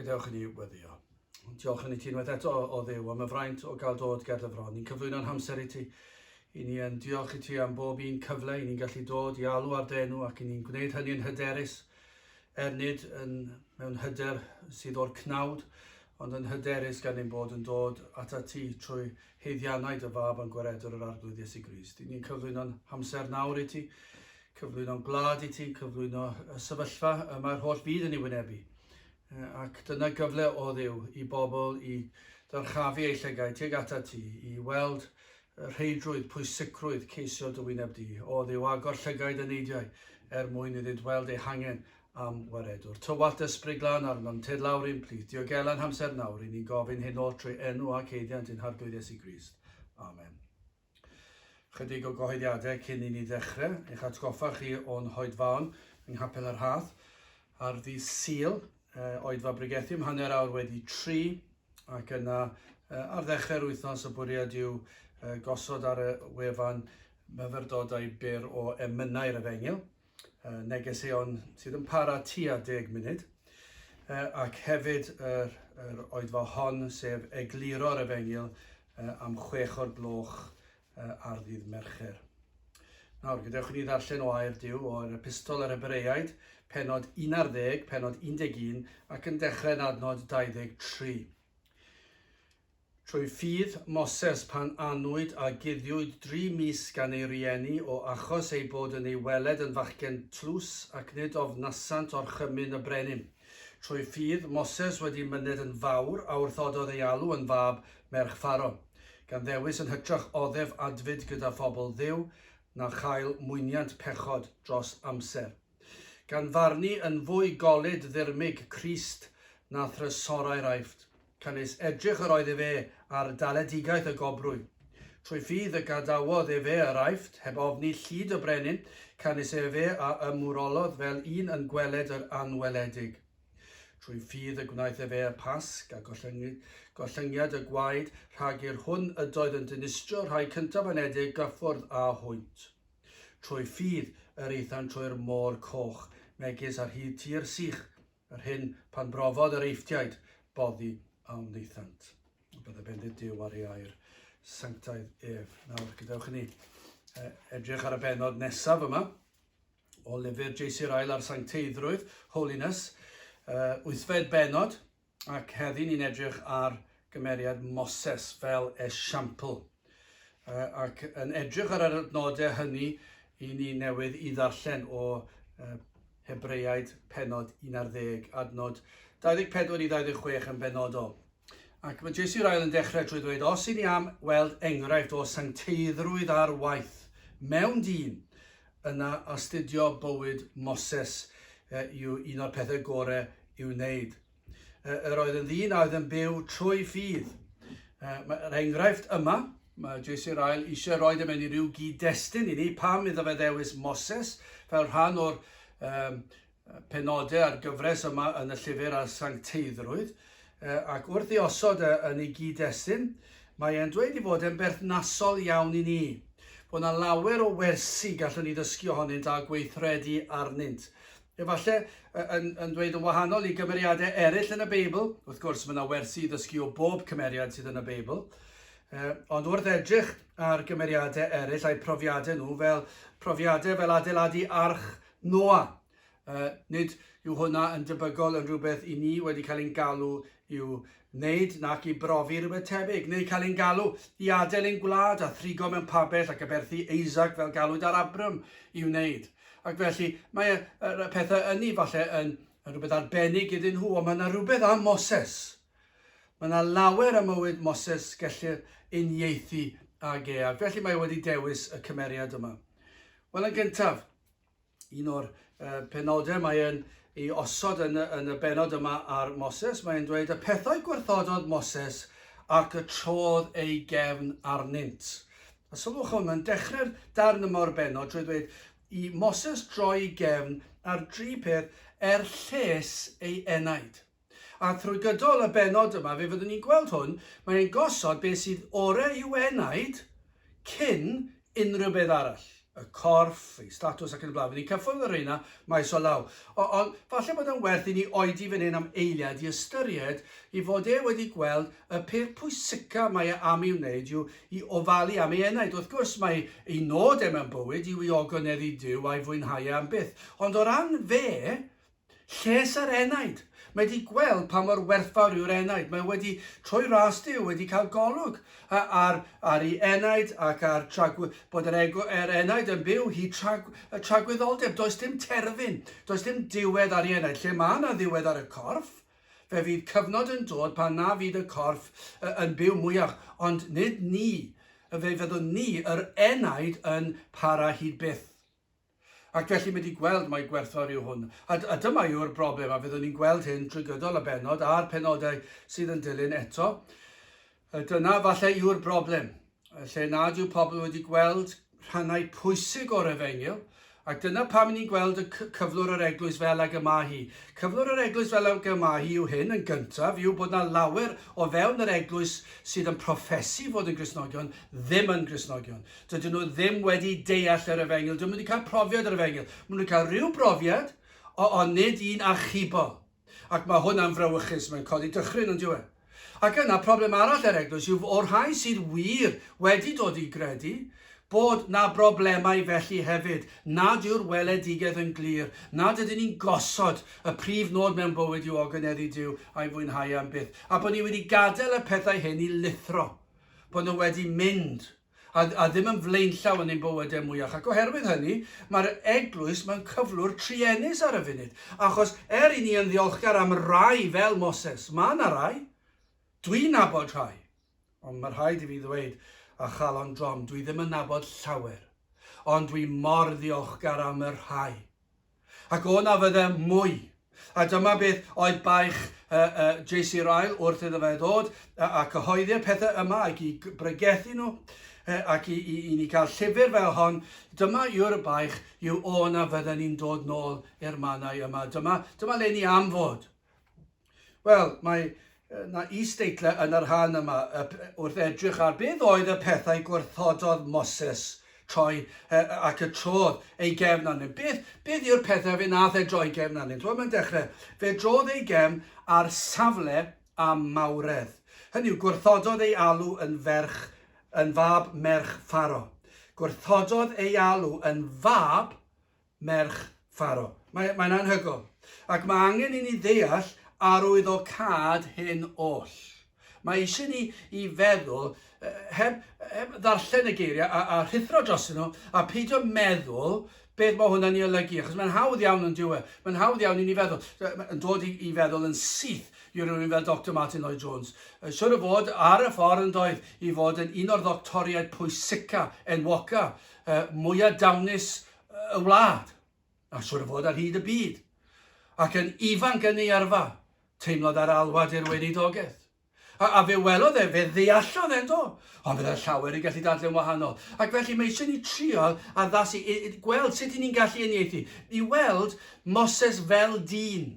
Gadewch i ni weddio. Diolch yn i ti unwaith eto o Dduw am y fraint o gael dod ger dy fron. Ni'n cyflwyno'n hamser i ti. I ni yn diolch i ti am bob un cyfle i ni'n gallu dod i alw ar denw ac i ni'n gwneud hynny'n hyderus. Nid mewn hyder sydd o'r cnawd, ond yn hyderus gan ein bod yn dod ata ti trwy heiddiannau dy fab yn gwaredwr yr arglwydd Iesu Grist. I ni'n cyflwyno'n hamser nawr i ti, cyflwyno'n gwlad i ti, cyflwyno y sefyllfa mae'r holl byd yn ei wynebu. Ac dyna gyfle o Dduw i bobl i ddarchafu eu llygau tuag ata ti, i weld rheidrwydd, pwysigrwydd ceisio dy wyneb di. O Dduw, agor llygau dy neidiau mwyn iddynt weld eu hangen am waredwr. Tywallt ysbryd glân arno'n ted lawr un plith. Diogelan hamser nawr i ni gofyn hyn o trwy enw ac heiddiant yn harglwydd Iesu Grist. Amen. Chydig o gyhoeddiadau cyn i ni ddechrau. Eich atgoffa chi o'n hoedfaon yng Nghapel yr Rhath ar ddydd Sul. Oedfa Brigethu am hanner awr wedi 3 ac yna ar ddechrau'r wythnos y bwriad yw gosod ar y wefan myfyrdodau byr o emynau'r Efengyl, negeseuon sydd yn para tua 10 munud, ac hefyd yr oedfa hon sef Egluro'r Efengyl am 6 o'r gloch ar ddydd Mercher. Nawr, gadewch i ni ddarllen o air Duw o'r epistol yr Hebreaid, penod 11, penod 11 ac yn dechrau'n adnod 23. Trwy ffydd Moses pan anwyd a guddiwyd 3 mis gan ei rieni o achos ei bod yn ei weled yn fachgen tlws ac nid ofnasant o'r chymyn y brenin. Trwy ffydd Moses wedi myned yn fawr a wrthododd ei alw yn fab merch Pharaon, gan ddewis yn hytrach oddef adfyd gyda phobl Dduw na chael mwyniant pechod dros amser. Gan farnu yn fwy golyd ddirmig Crist na thrysorau'r aifft, cynnes edrych yr oedd e fe ar daledigaeth y gobrwy. Trwy ffydd y gadawodd e fe yr aifft, heb ofni llyd y brenin, cynnes e fe a ymwrolodd fel un yn gweled yr anweledig. Trwy ffydd y gwnaeth e fe y pasg a gollyngiad y gwaed, rhag i'r hwn ydoedd yn dinistrio rhai cyntaf yn edig gyffwrdd a hwynt. Trwy ffydd yr eithon trwy'r môr coch, megis ar hyd tir sych, yr hyn pan brofodd yr eithtiaid boddi am neithant. Bydde bendith Duw ar ei air sanctaidd ef. Nawr, gadewch i ni edrych ar y benod nesaf yma o lyfr Jesu'r ail ar sancteiddrwydd, Holiness, 8fed benod, ac heddi ni'n edrych ar gymeriad Moses fel Esiampl. Ac yn edrych ar yr adnodau hynny, i ni newydd i ddarllen o Hebreaid penod 11, adnod 24 i 26 yn benodol. Ac mae Jesu'r ail yn dechrau trwy ddweud, os i ni am weld enghraifft o sancteiddrwydd ar waith mewn dyn, yna astudio bywyd Moses yw un o'r pethau gorau i'w wneud. Yr oedd yn ddyn a oedd yn byw trwy ffydd. Yr enghraifft yma, mae Jesu'r ail eisiau rhoi mewn i ryw gyd-destun i ni pam iddo fe ddewis Moses fel rhan o'r penodau a'r gyfres yma yn y llyfr ar sancteiddrwydd. Ac wrth i osod yn ei gyd-destun, mae e'n dweud i fod e'n berthnasol iawn i ni. Bod yna lawer o wersi gallwn ni ddysgu ohonynt a gweithredu arnynt. Efallai yn dweud yn wahanol i gymeriadau eraill yn y Beibl. Wrth gwrs, mae yna wersi i ddysgu o bob cymeriad sydd yn y Beibl. Ond wrth edrych ar gymeriadau eraill a'i profiadau nhw fel profiadau fel adeiladu arch Noa. Nid yw hwnna yn debygol yn rhywbeth i ni wedi cael ein galw i'w wneud nac i brofi rhywbeth tebyg, neu cael ein galw i adael ein gwlad a thrigo mewn pabell ac aberthu Isaac fel galwyd ar Abram i'w wneud. Ac felly mae y pethau yni falle yn rhywbeth arbennig iddyn nhw, ond mae yna rhywbeth am Moses. Mae yna lawer y mywyd Moses gellir uniaethu ag e, ac felly mae wedi dewis y cymeriad yma. Wel, yn gyntaf, un o'r penodau mae yn ei osod yn y benod yma ar Moses, mae'n dweud y pethau gwerthododd Moses ac y trodd ei gefn arnynt. A sylwch hwn, mae'n dechrau'r darn yma o'r benod drwy dweud i Moses droi gefn ar 3 peth lles ei enaid. A trwy gydol y benod yma, fe fyddwn ni'n gweld hwn, mae'n gosod beth sydd orau i'w enaid cyn unrhyw beth arall. y corff, ei statws ac yn y blaen. Fydd ni'n cyffwrdd yr reina maes o law. Ond falle bod yn werth i ni oedi fan hyn am eiliad i ystyried i fod wedi gweld y peth pwysica mae am i wneud yw i ofalu am ei enaid. Wrth gwrs mae ei nod mewn bywyd yw i ogoneddu Duw a'i fwynhau am byth. Ond o ran fe, lles yr enaid. Mae wedi gweld pa mor werthfawr yw'r enaid. Mae wedi troi ras Duw, wedi cael golwg ar ei enaid ac ar bod yr enaid yn byw tragwyddoldeb. Does dim terfyn, does dim diwedd ar ei enaid. Lle mae yna ddiwedd ar y corff, fe fydd cyfnod yn dod pan na fydd y corff yn byw mwyach. Ond nid ni, fe fyddwn ni, yr enaid yn para hyd byth. Ac felly mae wedi gweld mae gwerthfawr yw hwn. A dyma yw'r broblem, a fyddwn ni'n gweld hyn drwy gydol y benod a'r penodau sydd yn dilyn eto. Dyna falle yw'r broblem. Lle nad yw pobl wedi gweld rhannau pwysig o'r Efengyl, ac dyna pam ni'n gweld y cyflwr yr eglwys fel ag yma hi. Cyflwr yr eglwys fel ag yma hi yw hyn yn gyntaf, yw bod yna lawer o fewn yr eglwys sydd yn proffesu fod yn Gristnogion, ddim yn Gristnogion. Dydyn nhw ddim wedi deall yr Efengyl, dydyn nhw wedi cael profiad yr Efengyl. Maen nhw'n cael rhyw brofiad, ond nid un achibo. Ac mae hwnna'n frawychus, mae'n codi dychryn yn diwedd. Ac yna problem arall yr eglwys yw o'r rhai sydd wir wedi dod i gredu, bod na broblemau felly hefyd, nad yw'r weledigaeth yn glir, nad ydyn ni'n gosod y prif nod mewn bywyd yw ogoneddu Duw a'i fwynhau am byth. A bod ni wedi gadael y pethau hyn i lithro, bod nhw wedi mynd, a ddim yn flaenllaw yn ein bywydau mwyach. Ac oherwydd hynny, mae'r eglwys mewn cyflwr triennus ar y funud. Achos i ni yn ddiolchgar am rai fel Moses, mae yna rai, dwi'n nabod rhai, ond mae rhaid i fi ddweud, a chalon drom, dwi ddim yn nabod llawer, ond dwi mor ddiolchgar am yr rhai. Ac o'na fydde mwy. A dyma beth oedd baich JC Ryle wrth iddo fe ddod a cyhoeddi'r pethau yma ac i bregethu nhw ac i ni cael llyfr fel hon. Dyma yw'r baich yw o'na fydde ni'n dod nôl i'r mannau yma. Dyma le ni am fod. Wel, mae na is-deitlau yn yr rhan yma wrth edrych ar beth oedd y pethau gwrthododd Moses troi ac y trodd ei gefn arnyn. Beth yw'r pethau fe nath droi gefn arnyn? Mae'n dechrau. Fe drodd ei gefn ar safle a mawredd. Hynny yw, gwrthododd ei alw yn fab merch Pharo. Gwrthododd ei alw yn fab merch Pharo. Mae'n anhygoel. Ac mae angen i ni ddeall arwydd o cad hyn oll. Mae eisiau ni i feddwl, heb ddarllen y geiriau a rhithro dros nhw, a peidio meddwl beth mae hwnna'n ei olygu, achos mae'n hawdd iawn yn diwedd. Mae'n hawdd iawn i ni feddwl, yn dod i feddwl yn syth i rywun fel Dr Martin Lloyd Jones. Siwr o fod ar y ffordd yn doedd i fod yn un o'r ddoctoriaid pwysica, enwoca, mwyaf dawnus y wlad. A siwr o fod ar hyd y byd. Ac yn ifanc yn ei arfa, teimlodd ar alwad i'r weinidogaeth. A fe welodd fe ddeallodd e'n do, ond fydde'r llawer i gallu dadleu'n wahanol. Ac felly mae eisiau ni trio addasu, gweld sut ni'n gallu uniaethu, i weld Moses fel dyn.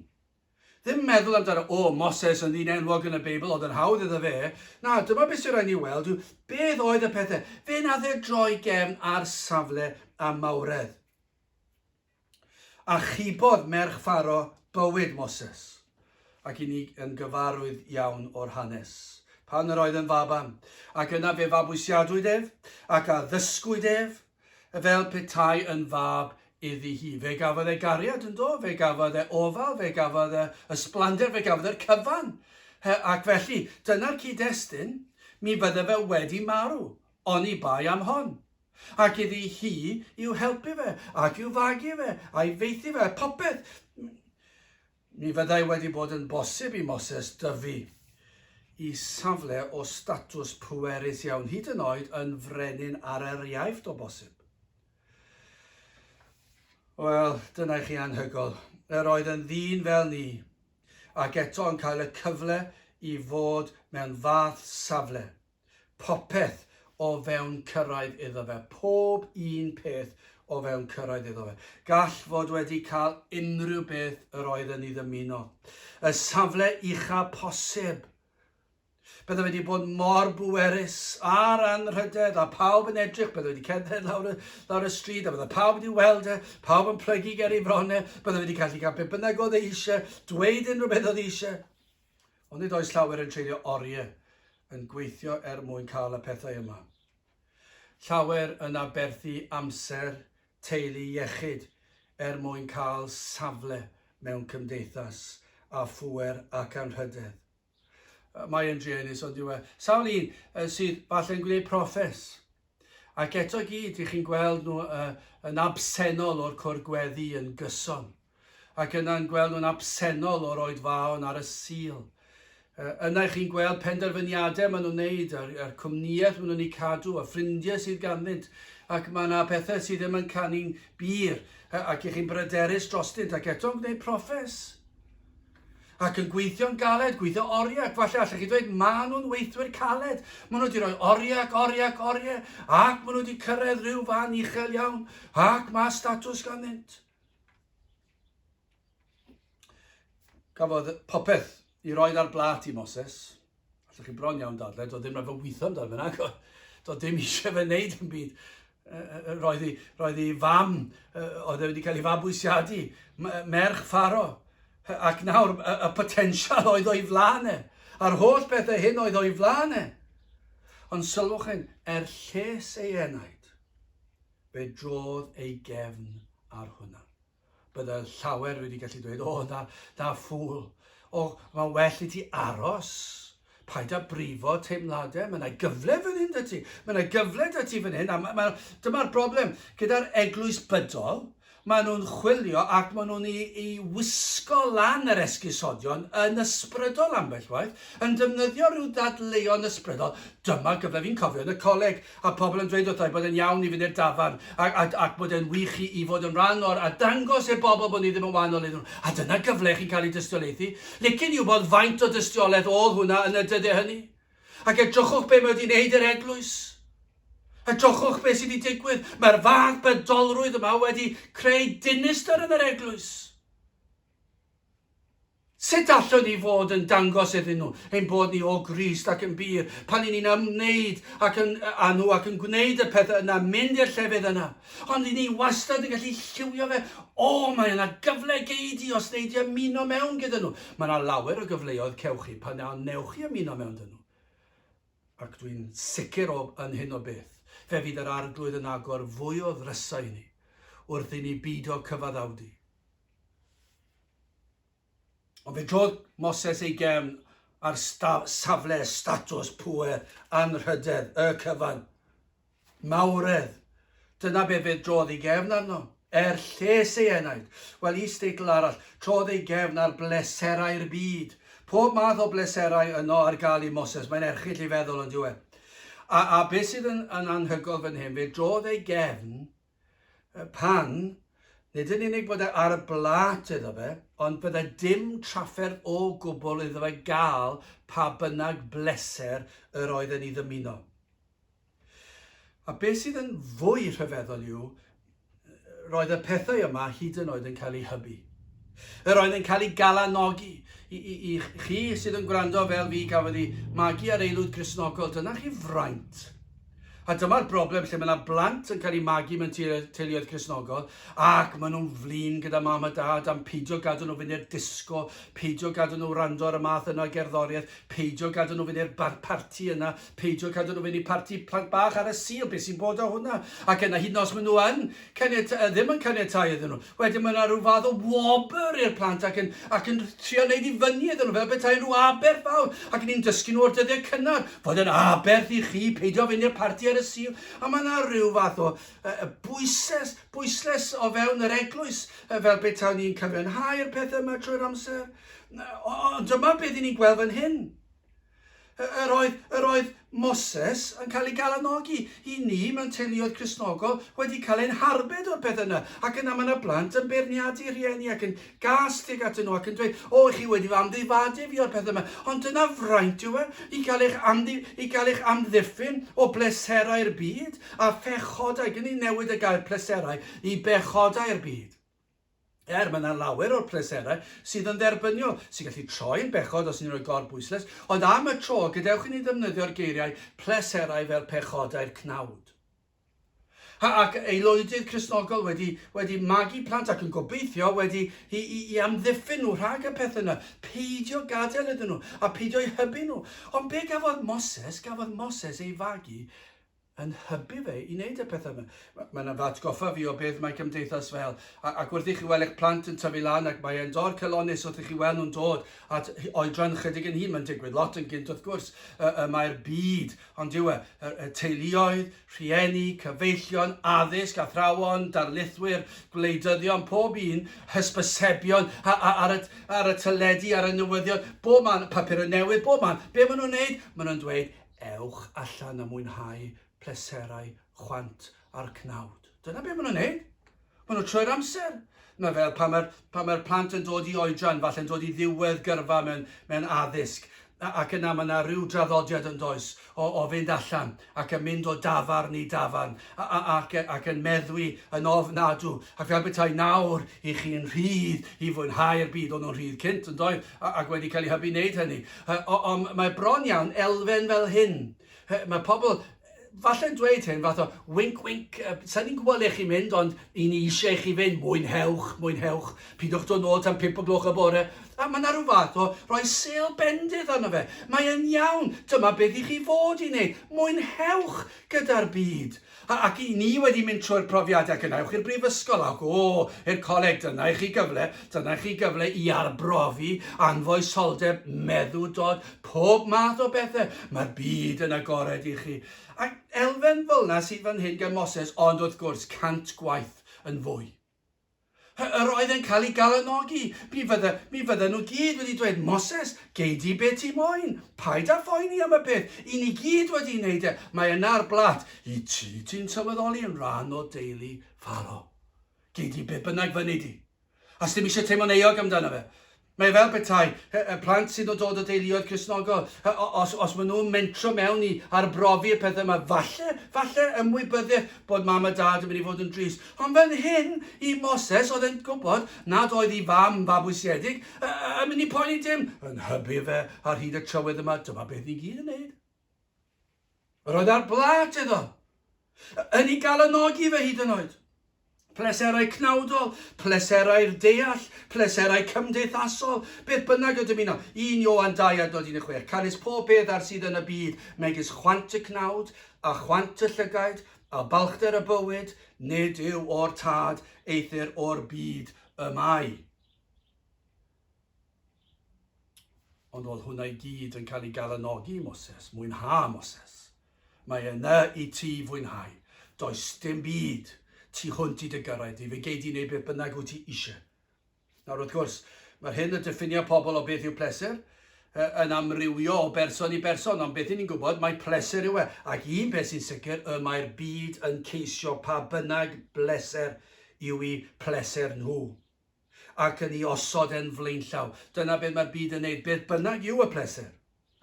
Ddim meddwl amdano, Moses yn ddyn enwog yn y Beibl, oedd yn hawdd iddo fe. Na, dyma beth sy'n rhaid ni weld, beth oedd y pethau. Fe nath droi gefn ar safle a mawredd. A chibodd merch Pharo bywyd Moses. Ac i ni yn gyfarwydd iawn o'r hanes. Pan yr oedd yn fabam. Ac yna fe fabwysiadwyd ef, ac a ddysgwyd ef, fel petai yn fab iddi hi. Fe gafodd e gariad yn do, fe gafodd e ofal, fe gafodd e ysblander, fe gafodd e'r cyfan. Ac felly, dyna'r cyd-destun, mi bydde fe wedi marw, oni bai am hon. Ac iddi hi i'w helpu fe, ac i'w fagu fe, a'i feithi fe, popeth. Mi fyddai wedi bod yn bosib i Moses dyfu i safle o statws pwerus iawn, hyd yn oed yn frenin ar yr iaith o bosib. Wel, dyna chi anhygoel. Yr oedd yn ddyn fel ni, ac eto yn cael y cyfle i fod mewn fath safle. Popeth o fewn cyrraedd iddo fe. Pob un peth o fewn cyrraedd iddo fe. Gall fod wedi cael unrhyw beth yr oedd yn ei ddymuno. Y safle ucha posib. Bydde wedi bod mor bwerus a'r anrhydedd, a pawb yn edrych, bydde wedi cerdded lawr y stryd, a bydde pawb wedi weld pawb yn plygu ger ei fronau, bydde wedi gallu cael beth bynnag oedd eisiau, dweud unrhyw beth oedd eisiau. Ond nid oes llawer yn treulio oriau yn gweithio mwyn cael y pethau yma. Llawer yn aberthu amser, teulu iechyd mwyn cael safle mewn cymdeithas a phŵer ac anrhydedd. Mae yn druenus, ond yw sawl un sydd falle'n gwneud proffes. Ac eto gyd, i chi'n gweld nhw yn absennol o'r cwrgweddi yn gyson. Ac yna'n gweld nhw'n absennol o'r oedfaon ar y sul. Yna chi'n gweld penderfyniadau maen nhw'n wneud, a'r cwmniaeth maen nhw'n ei cadw, a ffrindiau sydd ganddynt. Ac mae yna pethau sydd ddim yn canu'n bir, ac i chi'n bryderus drostynt, ac eto'n gwneud proffes. Ac yn gweithio'n galed, gweithio oriau, ac falle allech chi dweud, maen nhw'n weithwyr caled. Maen nhw wedi rhoi oriau, ac maen nhw wedi cyrraedd rhyw fan uchel iawn, ac mae statws ganddynt. Cafodd popeth i roed ar blat i Moses. Allech chi bron iawn dadle, doedd ddim rhaid fy weithio amdano fyna, doedd ddim eisiau fe wneud yn byd. Roedd ei fam, oedd wedi cael ei fabwysiadu, merch Pharo. Ac nawr, y potensial oedd o'i flaen a'r holl bethau hyn oedd o'i flaen Ond sylwch chi'n, lles ei enaid, fe drodd ei gefn ar hwnna. Bydde llawer wedi gallu dweud, da ffwl, mae well i ti aros, paid â brifo teimladau, mae yna gyfle fan hyn dy ti, mae yna gyfle dy ti fan hyn, a dyma'r broblem, gyda'r eglwys bydol, maen nhw'n chwilio ac maen nhw'n ei wisgo lan yr esgusodion yn ysbrydol ambell waith, yn defnyddio rhyw dadleuon ysbrydol. Dyma gyfle fi'n cofio yn y coleg, a pobl yn dweud wrthai bod yn iawn i fynd i'r dafarn, ac bod yn wych i fod yn rhan o'r, a dangos i'r bobl bod ni ddim yn wahanol iddyn nhw. A dyna gyfle chi'n cael ei dystiolaethu. Licen i wybod faint o dystiolaeth oedd hwnna yn y dyddiau hynny. Ac edrychwch be mae wedi wneud yr eglwys. Edrychwch beth sydd wedi digwydd. Mae'r fath bydolrwydd yma wedi creu dinistyr yn yr eglwys. Sut allwn ni fod yn dangos iddyn nhw ein bod ni o Grist ac yn bir pan ni'n ymwneud ac yn gwneud y pethau yna, mynd i'r llefydd yna. Ond ni wastad yn gallu lliwio fe, mae yna gyfle geidi os neud i ymuno mewn gyda nhw. Mae yna lawer o gyfleoedd cewch chi pan newch chi ymuno mewn dyn nhw. Ac dwi'n sicr yn hyn o beth. Fe fydd yr arglwydd yn agor fwy o ddrysau ni wrth i ni beidio cyfaddawdi. Ond fe drodd Moses ei gefn ar safle statws pŵer anrhydedd y cyfan. Mawredd. Dyna be fe drodd ei gefn arno. Lles ei enaid. Wel, i steitl arall, drodd ei gefn ar bleserau'r byd. Pob math o bleserau yno ar gael i Moses. Mae'n erchill i feddwl yn diwedd. A beth sydd yn anhygoel fan hyn, fe drodd ei gefn pan, nid yn unig bod ar y blat iddo fe, ond bydde dim trafferth o gwbl iddo fe gael pa bynnag bleser yr oedd yn ei ddymuno. A beth sydd yn fwy rhyfeddol yw, roedd y pethau yma hyd yn oed yn cael ei hybu. Yr oedd yn cael ei galanogi. I chi sydd yn gwrando fel fi gafodd ei magu ar aelwyd Gristnogol, dyna chi fraint. A dyma'r broblem lle mae yna blant yn cael ei magu mewn teuluoedd Gristnogol ac maen nhw'n flin gyda mam a dad am peidio gadw nhw fynd i'r disgo, peidio gadw nhw rando ar y math yna o gerddoriaeth, peidio gadw nhw fynd i'r parti yna, peidio gadw nhw fynd i'r parti plant bach ar y sul, beth sy'n bod o hwnna. Ac yna hyd yn oes maen nhw ddim yn caniatáu iddyn nhw. Wedyn mae yna rhyw fath o wobr i'r plant ac yn trio wneud i fyny iddyn nhw fel bethau rhyw aberth fawr. Ac ni'n dysgu nhw o'r dyddiau cynnar fod yn aberth i chi peidio fynd i'r parti ar y sil. A mae yna rhyw fath o bwysles o fewn yr eglwys fel beth ni'n cyfiawnhau'r pethau yma trwy'r amser. Ond dyma beth ni'n gweld fan hyn. Yr oedd Moses yn cael ei galanogi i ni mewn teuluoedd Cristnogol wedi cael ein harbed o'r peth yna. Ac yna mae yna blant yn beirniadu rhieni ac yn gastig atyn nhw ac yn dweud, chi wedi amddifadu fi o'r peth yma. Ond dyna fraint yw i gael eich amddiffyn o bleserau'r byd a phechodau, gyn ni newid y gael pleserau i bechodau'r byd. Mae yna lawer o'r pleserau sydd yn dderbyniol, sy'n gallu troi'n bechod os ni'n rhoi gorbwyslais, ond am y tro, gadewch i ni ddefnyddio'r geiriau pleserau fel pechodau'r cnawd. Ac aelwydydd Cristnogol wedi magu plant ac yn gobeithio i amddiffyn nhw rhag y pethau yna, peidio gadael iddyn nhw a peidio eu hybu nhw. Ond be gafodd Moses ei fagu yn hybu fe i wneud y pethau yma. Mae'n atgoffa fi o beth mae cymdeithas fel. Ac wrth i chi weld eich plant yn tyfu lan ac mae'n dor celonus wrth i chi weld nhw'n dod at oedran chydig yn hyn, mae'n digwydd lot yn gynt wrth gwrs. Mae'r byd, ond yw y teuluoedd, rhieni, cyfeillion, addysg, athrawon, darlithwyr, gwleidyddion, pob un, hysbysebion ar y teledu, ar y newyddion, bob man, papur y newydd, bob man. Be maen nhw'n wneud? Maen nhw'n dweud, ewch allan a mwynhau pleserau, chwant a'r cnawd. Dyna be maen nhw'n wneud. Maen nhw'n troi'r amser. Mae fel pan mae'r plant yn dod i oedran, falle'n dod i ddiwedd gyrfa mewn addysg. Ac yna mae yna rhyw draddodiad yn does o fynd allan ac yn mynd o dafarn i dafarn ac yn meddwi yn ofnadw. Ac fel bethau nawr i chi'n rhydd i fwynhau'r byd. O'n nhw'n rhydd cynt yn doedd ac wedi cael ei hybu wneud hynny. Ond mae bron iawn elfen fel hyn. Mae pobl falle'n dweud hyn, fath o wink, wink, sa'n ni'n gwybod le chi'n mynd, ond i ni eisiau chi fynd, mwynhewch, pidwch dod nôl tan 5 o gloch y bore. A mae yna rhyw fath o roi sêl bendith arno fe. Mae yn iawn, dyma beth i chi fod i wneud, mwynhewch gyda'r byd. Ac i ni wedi mynd trwy'r profiadau ac yna, ewch i'r brifysgol ac i'r coleg, dyna i chi gyfle i arbrofi, anfoesoldeb, meddw dod, pob math o bethau. Mae'r byd yn agored i chi. Ac elfen fel yna sydd fan hyn gan Moses, ond wrth gwrs cant gwaith yn fwy. Yr oedd yn cael ei galanogi. Mi fydden nhw gyd wedi dweud, Moses, gei di beth ti moyn. Paid a phoeni am y peth. I ni gyd wedi wneud e. Mae yna'r blat. I ti'n sylweddoli yn rhan o deulu Pharaoh. Gei di beth bynnag fyny di. A ddim eisiau teimlo'n euog amdano fe. Mae fel petai, y plant sydd o dod o deuluoedd Cristnogol, os maen nhw'n mentro mewn i arbrofi y pethau yma, falle ymwybyddiaeth bod mam a dad yn mynd i fod yn drist. Ond fan hyn, i Moses, oedd e'n gwybod nad oedd ei fabwysiedig, yn mynd i poeni dim, yn hybu fe ar hyd y trywydd yma, dyma beth ni gyd yn neud. Roedd ar blat iddo, yn ei galanogi fe hyd yn oed. Pleserau cnawdol, pleserau'r deall, pleserau cymdeithasol, beth bynnag o dymuno. 1 Ioan 2:16. Canys pob beth ar sydd yn y byd, megis chwant y cnawd, a chwant y llygaid, a balchder y bywyd, nid yw o'r tad, eithir o'r byd y mai. Ond oedd hwnna i gyd yn cael ei galanogi Moses, mwynha Moses. Mae yna i ti fwynhau. Does dim byd ti hwnt i dy gyrraedd i, fe gei di wneud beth bynnag wyt ti eisiau. Nawr wrth gwrs, mae'r hyn yn diffinio pobl o beth yw pleser, yn amrywio o berson i berson, ond beth ni'n gwybod, mae pleser yw e. Ac un beth sy'n sicr, mae'r byd yn ceisio pa bynnag bleser yw i pleser nhw. Ac yn ei osod yn flaenllaw. Dyna beth mae'r byd yn neud, beth bynnag yw y pleser.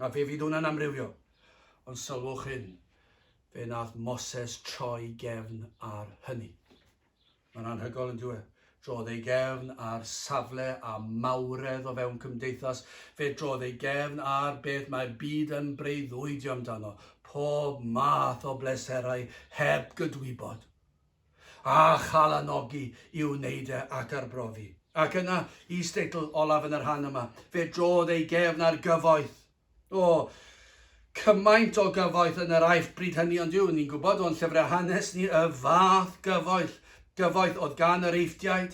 A fe fydd hwnna'n amrywio. Ond sylwch hyn, fe nath Moses troi gefn ar hynny. Mae'n anhygoel yn dweud. Drodd ei gefn ar safle a mawredd o fewn cymdeithas. Fe drodd ei gefn ar beth mae'r byd yn breuddwydio amdano. Pob math o bleserau heb gydwybod. A chalanogi i'w wneud e ac arbrofi. Ac yna, i steitl olaf yn yr rhan yma. Fe drodd ei gefn ar gyfoeth. Cymaint o gyfoeth yn yr aifft bryd hynny, ond ni'n gwybod o'n llyfrau hanes ni y fath gyfoeth oedd gan yr eithdiaid.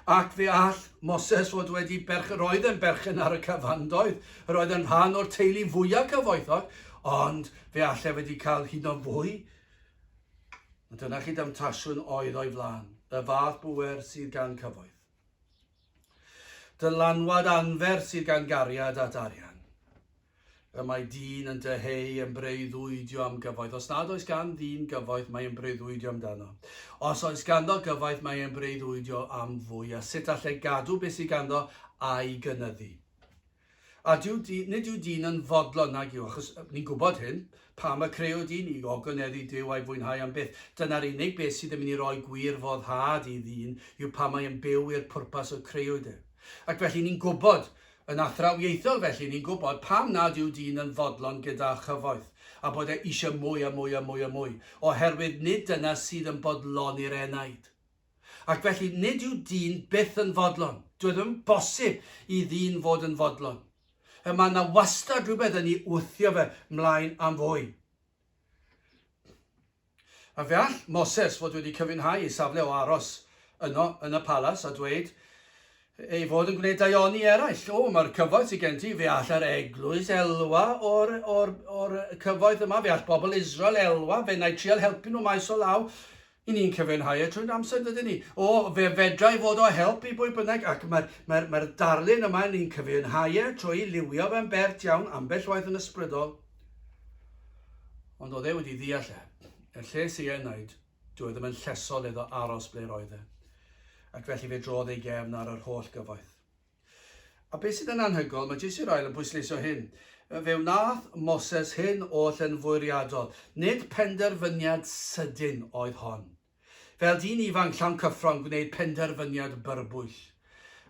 Ac fe all Moses fod wedi roedd yn berchen ar y cyfandoedd, roedd yn rhan o'r teulu fwyaf cyfoethog, ond fe all wedi cael hyd o fwy. Dyna chi damtasiwn oedd o'i flaen, y fath bwer sydd gan cyfoeth. Dylanwad anfer sydd gan gariad at arian. Y mae dyn yn deheu yn breuddwydio am gyfoeth. Os nad oes gan ddyn gyfoeth, mae yn breuddwydio amdano. Os oes ganddo gyfoeth, mae yn breuddwydio am fwy. A sut allai gadw beth sydd ganddo a'i gynyddu. A nid yw dyn yn fodlon nag yw, achos ni'n gwybod hyn, pam y creu dyn i ogoneddu Duw a'i fwynhau am byth. Dyna'r unig beth sydd yn mynd i roi gwir foddhad i ddyn yw pam mae'n byw i'r pwrpas o creu Duw. Ac felly ni'n gwybod, yn athrawieithol felly, ni'n gwybod pam nad yw dyn yn fodlon gyda chyfoeth, a bod e eisiau mwy a mwy a mwy a mwy, oherwydd nid dyna sydd yn bodloni'r enaid. Ac felly nid yw dyn byth yn fodlon. Dwi ddim yn bosib i ddyn fod yn fodlon. Mae yna wastad rhywbeth yn ei wthio fe mlaen am fwy. A fe all Moses fod wedi cyfiawnhau ei safle o aros yno yn y palas a dweud ei fod yn gwneud daioni eraill. Mae'r cyfoeth sydd gen ti, fe all yr eglwys elwa o'r cyfoeth yma, fe all bobl Israel elwa, fe wna'i trial helpu nhw maes o law. I ni'n cyfiawnhau trwy'n amser dydyn ni. Fe fedrai fod o help i bwy bynnag, ac mae'r darlun yma ni'n cyfiawnhau trwy liwio fe'n bert iawn ambell waith yn ysbrydol. Ond oedd e wedi ddeall y lle sy'n ei wneud, dwi ddim yn llesol iddo aros ble roedd e. Ac felly fe drodd ei gefn ar yr holl gyfoeth. A beth sydd yn anhygoel, mae Iesu Rael yn pwysleisio hyn. Fe wnaeth Moses hyn oll yn fwriadol. Nid penderfyniad sydyn oedd hon. Fel dyn ifanc llawn cyffro'n gwneud penderfyniad byrbwyll.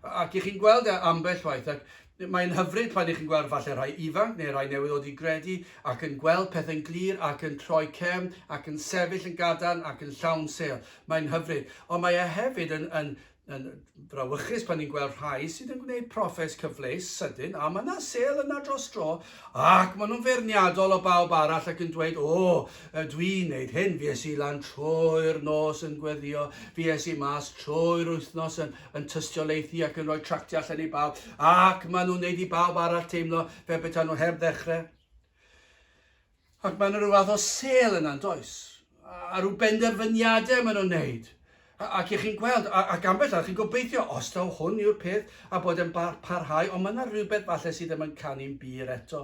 Ac i chi'n gweld ambell waith, ac mae'n hyfryd pan i chi'n gweld falle rhai ifanc neu rhai newydd wedi gredu ac yn gweld pethau'n glir ac yn troi cefn ac yn sefyll yn gadarn ac yn llawn seil. Mae'n hyfryd. Ond mae e hefyd yn brawychus pan ni'n gweld rhai sydd yn gwneud proffes cyfleus sydyn, a mae yna sel yna dros dro, ac maen nhw'n feirniadol o bawb arall ac yn dweud, dwi'n neud hyn, fi es i lan trwy'r nos yn gweddio, fi es i mas trwy'r wythnos yn tystiolaethu ac yn rhoi tracti allan i bawb, ac maen nhw'n neud i bawb arall teimlo fe beth nhw heb ddechrau. Ac maen nhw rhyw fath o sel yna'n does, a rhyw benderfyniadau maen nhw'n neud. Ac i chi'n gweld, ac ambell chi'n gobeithio, os daw hwn yw'r peth, a bod yn parhau, ond mae yna rhywbeth falle sydd ddim yn canu'n bir eto.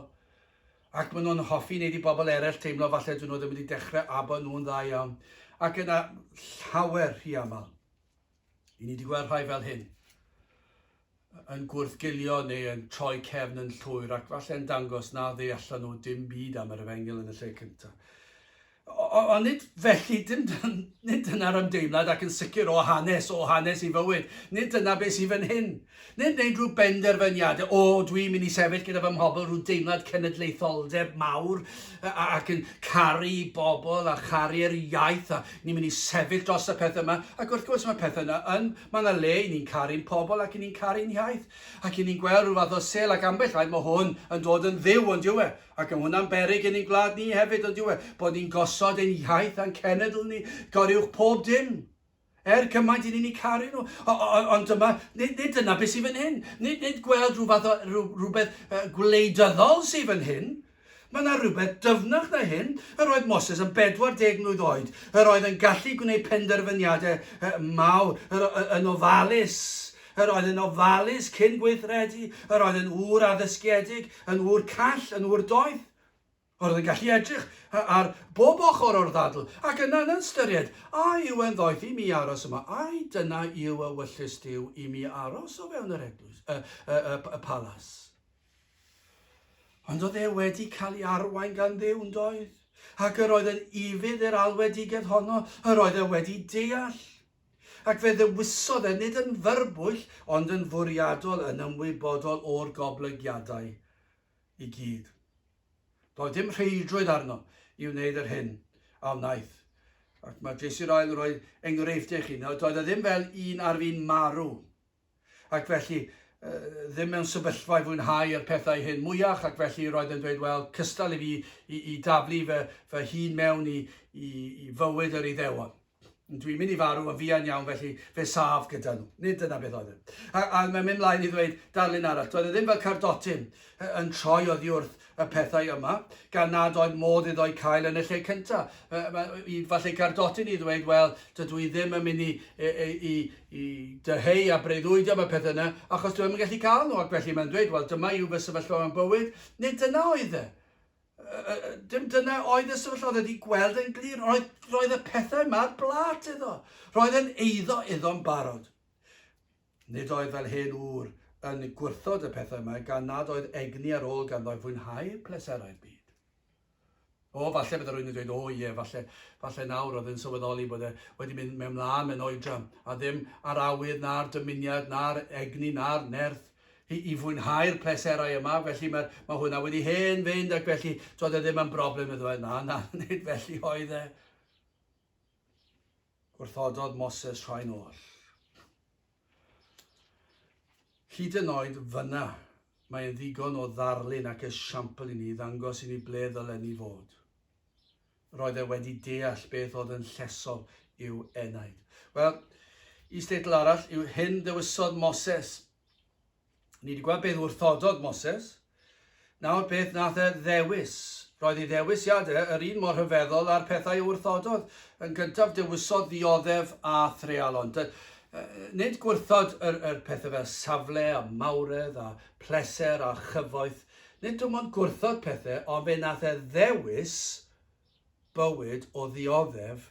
Ac maen nhw'n hoffi wneud i bobl eraill teimlo falle dyn nhw ddim wedi dechrau a bod nhw'n dda iawn. Ac yna llawer rhy aml. I ni wedi gweld rhai fel hyn. Yn gwrthgilio neu yn troi cefn yn llwyr, ac falle yn dangos na ddeallan nhw dim byd am yr Efengyl yn y lle cyntaf. Ond nid felly, nid dyna'r ymdeimlad ac yn sicr o hanes i fywyd. Nid dyna beth sydd fan hyn. Nid wneud rhyw benderfyniadau, dwi'n mynd i sefyll gyda fy mhobl rhyw deimlad cenedlaetholdeb mawr ac yn caru bobl a charu'r iaith a ni'n mynd i sefyll dros y pethau yma. Ac wrth gwrs mae pethau yna, mae yna le i ni'n caru'n pobl ac i ni'n caru'n iaith. Ac i ni'n gweld rhyw fath o sel ac ambell rhaid mae hwn yn dod yn ddiw yn diwe. Ac yn hwnna'n beryg yn ein gwlad ni hefyd yn diwe. Bod ni'n gosod ein iaith a'n cenedl ni, goriwch pob dim. Cymaint i ni'n caru nhw. Ond dyma, nid dyna beth sydd fan hyn. Nid gweld rhywbeth gwleidyddol sydd fan hyn. Mae yna rhywbeth dyfnach na hyn. Yr oedd Moses yn 40 mlwydd oed. Yr oedd yn gallu gwneud penderfyniadau mawr, yn ofalus. Yr oedd yn ofalus cyn gweithredu. Yr oedd yn ŵr addysgiedig, yn ŵr call, yn ŵr doeth. Oedd yn gallu edrych ar bob ochr o'r ddadl. Ac yna'n ystyried, yw e'n ddoeth i mi aros yma. Dyna yw y wyllus Duw i mi aros o fewn yr eglwys, y palas. Ond oedd e wedi cael ei arwain gan Dduw yn doedd. Ac yr oedd yn ifydd yr alwedigaeth honno, yr oedd e wedi deall. Ac fe ddewisodd e nid yn fyrbwyll, ond yn fwriadol, yn ymwybodol o'r goblygiadau i gyd. Doedd dim rheidrwydd arno i wneud yr hyn a wnaeth. Ac mae Iesu Rael yn rhoi enghreifftiau chi. Doedd e ddim fel un ar fi'n marw. Ac felly ddim mewn sefyllfa i fwynhau yr pethau hyn mwyach, ac felly roedd yn dweud, wel, cystal i fi i daflu fy hun mewn i fywyd yr Iddewon. Dwi'n mynd i farw yn fuan iawn, felly fe saf gyda nhw. Nid dyna beth oedd e. A mae'n mynd mlaen i ddweud darlun arall. Doedd e ddim fel cardotyn yn troi oddi wrth y pethau yma, gan nad oedd modd iddo'i cael yn y lle cyntaf. Falle cardotyn i ddweud, wel, dydw i ddim yn mynd i dyheu a breuddwydio am y pethau yna, achos dwi'n yn gallu cael nhw. Ac felly mae'n dweud, wel, dyma yw fy sefyllfa mewn bywyd. Nid dyna oedd e. Dim dyna oedd y sefyllfa, oedd wedi gweld yn glir. Roedd y pethau yma'r blat iddo. Roedd yn eiddo iddo'n barod. Nid oedd fel hen ŵr yn gwrthod y pethau yma gan nad oedd egni ar ôl gan ddoi fwynhau pleserau'r byd. O, falle bydd rhywun yn dweud, o ie, falle nawr oedd yn sylweddoli bod e wedi mynd mewn mlaen mewn oedran, a ddim ar awydd na'r dymuniad, na'r egni, na'r nerth i fwynhau'r pleserau yma, felly mae hwnna wedi hen fynd ac felly doedd e ddim yn broblem iddo fe. Na, nid felly oedd e. Gwrthododd Moses rhain oll. Hyd yn oed fyna, mae'n ddigon o ddarlun ac esiampl i ni ddangos i ni ble ddylen ni fod. Roedd e wedi deall beth oedd yn llesol i'w enaid. Wel, is-deitl arall yw hyn dewisodd Moses. Ni wedi gweld beth wrthododd Moses. Nawr beth nath e ddewis. Roedd ei ddewisiadau yr un mor rhyfeddol a'r pethau wrthododd. Yn gyntaf dewisodd ddioddef a threialon. Nid gwrthod yr pethau fel safle a mawredd a pleser a chyfoeth. Nid dim ond gwrthod pethau, ond fe nath e ddewis bywyd o ddioddef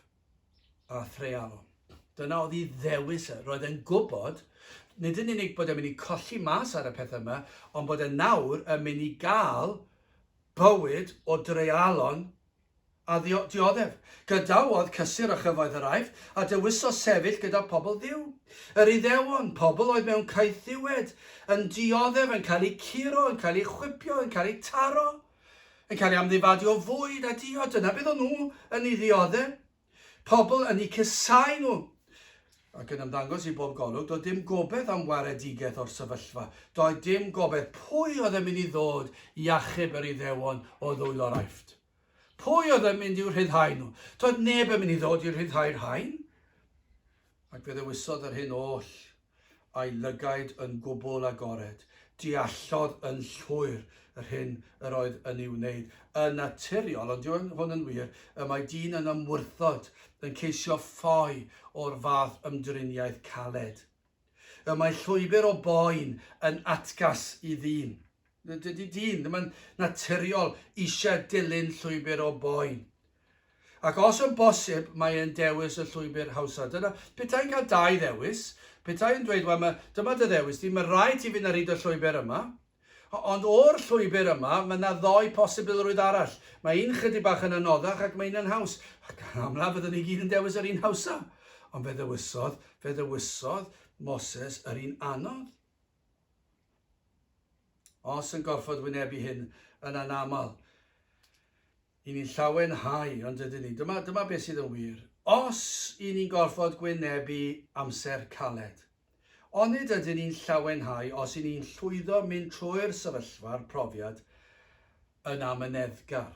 a threialon. Dyna oedd ei ddewis e. Roedd e'n gwybod nid yn unig bod e'n mynd i colli mas ar y pethau yma, ond bod e nawr yn mynd i gael bywyd o dreialon a dioddef. Gadawodd cysur a chyfoeth yr aifft a dewiso sefyll gyda pobl ddiw. Yr Iddewon, pobl oedd mewn caeth ddiwed, yn dioddef, yn cael ei curo, yn cael ei chwipio, yn cael ei taro, yn cael ei amddifadio fwyd a dio. Dyna beth o'n nhw yn ei ddioddef. Pobl yn ei cysau nhw. Ac yn ymddangos i bob golwg, doedd dim gobeith am waredigaeth o'r sefyllfa. Doedd dim gobeith pwy oedd yn mynd i ddod i achub yr Iddewon o ddwylo'r aifft. Pwy oedd yn mynd i'w rhyddhau nhw? Doedd neb yn mynd i ddod i'r rhyddhau'r hain. Ac fe ddewisodd yr hyn oll a'i lygaid yn gwbl agored. Deallodd yn llwyr yr hyn yr oedd yn ei wneud. Yn naturiol, ond dwi'n hwn yn wir, y mae dyn yn ymwrthod yn ceisio ffoi o'r fath ymdriniaeth caled. Y mae llwybr o boen yn atgas i ddyn. Dydy dyn ddim yn naturiol eisiau dilyn llwybr o boen. Ac os yn bosib, mae e'n dewis y llwybr hawsa. Petai'n cael dau ddewis, petai'n dweud, wel, dyma dy ddewis, mae rhaid ti fynd ar hyd y llwybr yma, ond o'r llwybr yma, mae yna ddoi posibilrwydd arall. Mae un chydig bach yn anoddach ac mae un yn haws. Ac yn amlaf fyddwn ni gyd yn dewis yr un hawsa. Ond fe ddewisodd Moses yr un anodd. Os yn gorfod wynebu hyn yn anamal, i ni'n llawenhau, ond ydyn ni. Dyma beth sydd yn wir. Os i ni'n gorfod gwynebu amser caled, ond nid ydyn ni'n llawenhau os i ni'n llwyddo mynd trwy'r sefyllfa'r profiad yn amyneddgar.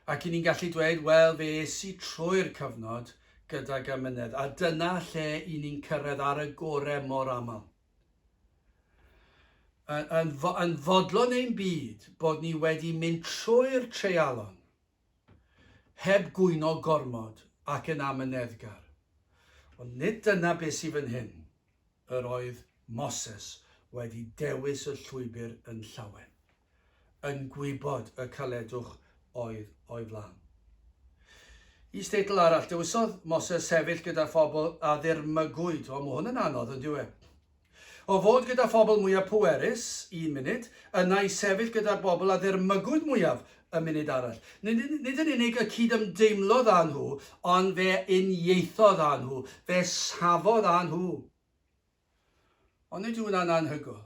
Ac i ni'n gallu dweud, wel, fe es i trwy'r cyfnod gydag amynedd, a dyna lle i ni'n cyrraedd ar y gorau mor aml. Yn fodlon ein byd bod ni wedi mynd trwy'r treialon, heb gwyno gormod ac yn amyneddgar. Ond nid dyna beth sydd fan hyn, yr oedd Moses wedi dewis y llwybr yn llawen, yn gwybod y caledwch oedd o'i flaen. Is-deitl arall, dewisodd Moses sefyll gyda phobl a ddirmygwyd, ond mae hwn yn anodd yn diwedd. O fod gyda phobl mwyaf pwerus, 1 munud, yna i sefyll gyda'r bobl a ddirmygwyd mwyaf y munud arall. Nid yn unig y cydymdeimlodd â nhw, ond fe uniaethodd â nhw, fe safodd â nhw. Ond nid yw hwnna'n anhygoel,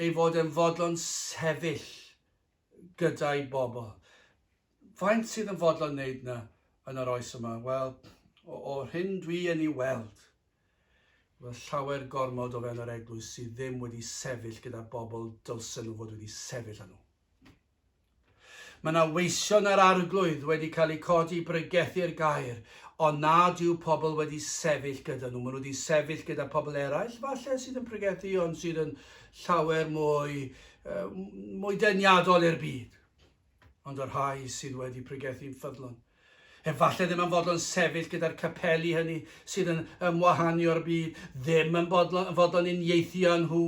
ei fod yn fodlon sefyll gyda'i bobl. Faint sydd yn fodlon wneud na yn yr oes yma? Wel, o'r hyn dwi yn ei weld, fel llawer gormod o fewn yr eglwys sydd ddim wedi sefyll gyda bobl dylsyn nhw fod wedi sefyll â nhw. Mae yna weision ar arglwydd wedi cael eu codi bregethu'r gair, ond nad yw pobl wedi sefyll gyda nhw. Maen nhw wedi sefyll gyda pobl eraill, falle sydd yn pregethu, ond sydd yn llawer mwy deniadol i'r byd. Ond yr rhai sydd wedi pregethu'n ffyddlon. Efallai ddim yn fodlon sefyll gyda'r capeli hynny sydd yn ymwahanio'r byd, ddim yn fodlon uniaethu â nhw,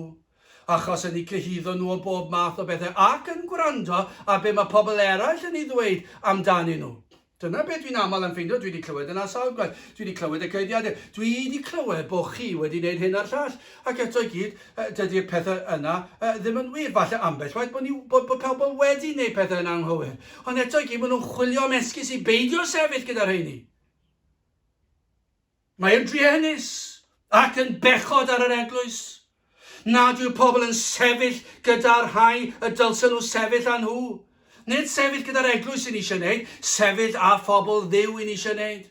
achos yn ei cyhyddo nhw o bob math o bethau, ac yn gwrando a be mae pobl eraill yn ei ddweud amdanyn nhw. Dyna beth dwi'n aml yn ffeindio, dwi wedi clywed yna sawl gwaith. Dwi wedi clywed y ceidiadau. Dwi wedi clywed bod chi wedi gwneud hyn a'r llall. Ac eto i gyd, dydy'r pethau yna ddim yn wir. Falle ambell waith bod pobl wedi gwneud pethau yn anghywir. Ond eto i gyd, maen nhw'n chwilio am esgus i beidio sefyll gyda'r rheini. Mae'n druenus ac yn bechod ar yr eglwys. Nad yw'r pobl yn sefyll gyda'r rhai y dylsyn nhw sefyll â nhw. Nid sefyll gyda'r eglwys yn eisiau gwneud, sefyll â phobl dduw yn eisiau gwneud.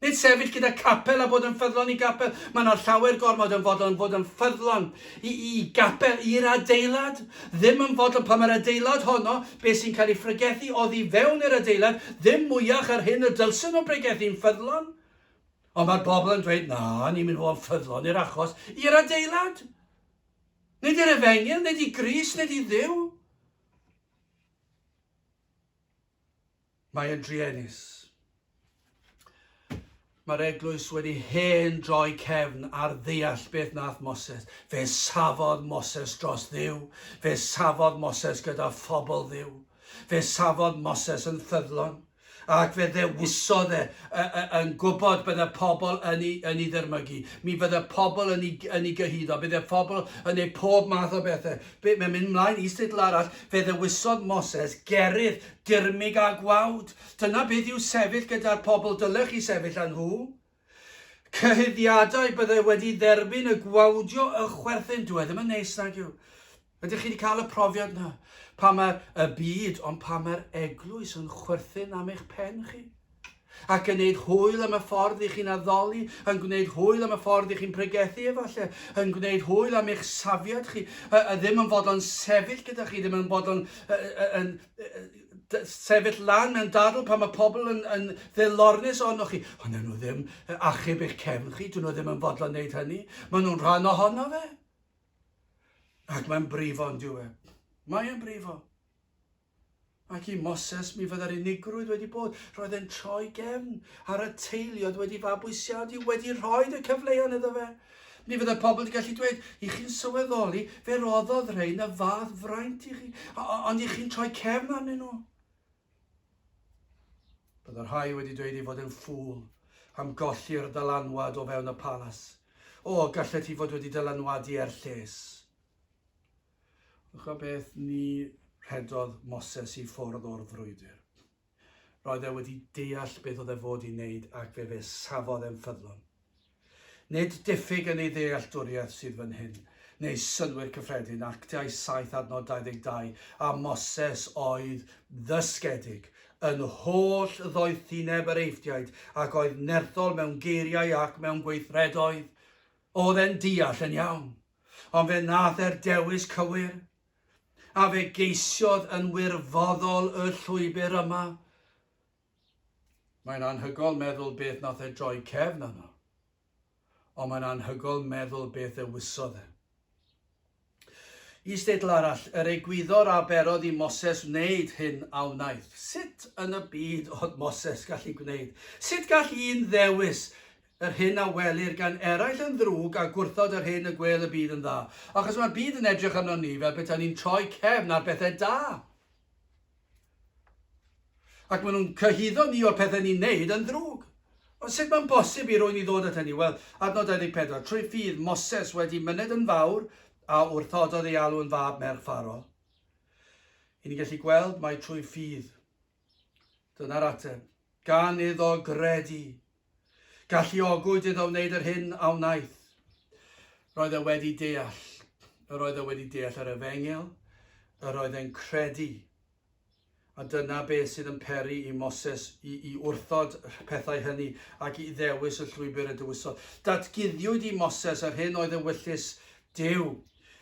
Nid sefyll gyda capel a bod yn ffyddlon i gapel. Mae yna llawer gormod yn fod yn ffyddlon i gapel, i'r adeilad. Ddim yn fodlon pan mae'r adeilad honno, beth sy'n cael ei ffrygethu oddi fewn i'r adeilad, ddim mwyach ar hyn y dylsyn o bregethu'n ffyddlon. Ond mae'r bobl yn dweud, na, ni'n mynd fod yn ffyddlon i'r achos, i'r adeilad. Nid i'r Efengyl, nid i Grist, nid i Dduw. Mae'n druenus. Mae'r eglwys wedi hen droi cefn ar ddeall beth nath Moses. Fe safodd Moses dros Dduw. Fe safodd Moses gyda phobl Dduw. Fe safodd Moses yn ffyddlon. Ac fe ddewisodd yn gwybod bydde pobl yn ei ddyrmygu. Mi fydde pobl yn ei gyhuddo. Bydde pobl yn ei pob math o bethau. Mae'n mynd mlaen i steidl arall. Fe ddewisodd Moses gerydd, dirmig a gwawd. Dyna beth yw sefyll gyda'r pobl dylech chi sefyll â nhw. Cyhuddiadau bydde wedi dderbyn y gwawdio y chwerthin. Dwi ddim yn neis nag yw. Ydych chi wedi cael y profiad na? Pa mae'r byd, ond pa mae'r eglwys yn chwerthin am eich pen chi. Ac yn gwneud hwyl am y ffordd i chi'n addoli, yn gwneud hwyl am y ffordd i chi'n pregethu efallai, yn gwneud hwyl am eich safiad chi, ddim yn fod o'n sefyll gyda chi, ddim yn fod o'n sefyll lan mewn dadl pan mae pobl yn ddilornus onno chi. Ond nhw ddim achub eich cefn chi, dyn nhw ddim yn fodlon wneud hynny. Maen nhw'n rhan ohono fe. Ac mae'n brifo'n diwedd. Mae'n brifo. Ac i Moses mi fydda'r unigrwydd wedi bod. Roedd e'n troi gefn ar y teuluoedd wedi fabwysiadu, wedi rhoi y cyfleon iddo fe. Mi fydda'r pobl wedi gallu dweud, i chi'n sylweddoli, fe roddodd rhain y fath fraint i chi, ond i chi'n troi cefn arnyn nhw. Bydda'r rhai wedi dweud i fod yn ffŵl am golli'r dylanwad o fewn y palas. O, gallet ti fod wedi dylanwadu er lles. Chwa beth ni rhedodd Moses i ffwrdd o'r frwydr. Roedd e wedi deall beth oedd e fod i wneud ac fe safodd e'n ffyddlon. Nid diffyg yn ei ddealltwriaeth sydd fan hyn, neu synwyr cyffredin, Actiau 7:22, a Moses oedd ddysgedig yn holl ddoethineb yr eithriaid ac oedd nerthol mewn geiriau ac mewn gweithredoedd. Oedd e'n deall yn iawn, ond fe nath e'r dewis cywir. A fe geisiodd yn wirfoddol y llwybr yma. Mae'n anhygol meddwl beth nath e droi cefn yno, ond mae'n anhygol meddwl beth e wisodd e. I steidl arall, yr egwyddor a berodd i Moses wneud hyn a wnaeth. Sut yn y byd oedd Moses gallu gwneud? Sut gall un ddewis yr hyn a welir gan eraill yn ddrwg a gwrthod yr hyn y gwel y byd yn dda. Achos mae'r byd yn edrych arno ni fel beth ni'n troi cefn ar bethau da. Ac maen nhw'n cyhuddo ni o'r pethau ni'n neud yn ddrwg. Ond sut mae'n bosib i rwy'n i ddod at hynny? Wel, adnod 24, trwy ffydd Moses wedi myned yn fawr a wrthododd ei alw yn fab merch Pharaoh. I ni gallu gweld mai trwy ffydd. Dyna'r ateb. Gan iddo gredu. Galluogwyd iddo wneud yr hyn a wnaeth. Roedd e wedi deall. Roedd e wedi deall yr Efengyl. Roedd e'n credu. A dyna beth sydd yn peri i Moses i wrthod pethau hynny ac i ddewis y llwybr y dywysodd. Datguddiwyd i Moses yr hyn oedd y wyllus Duw.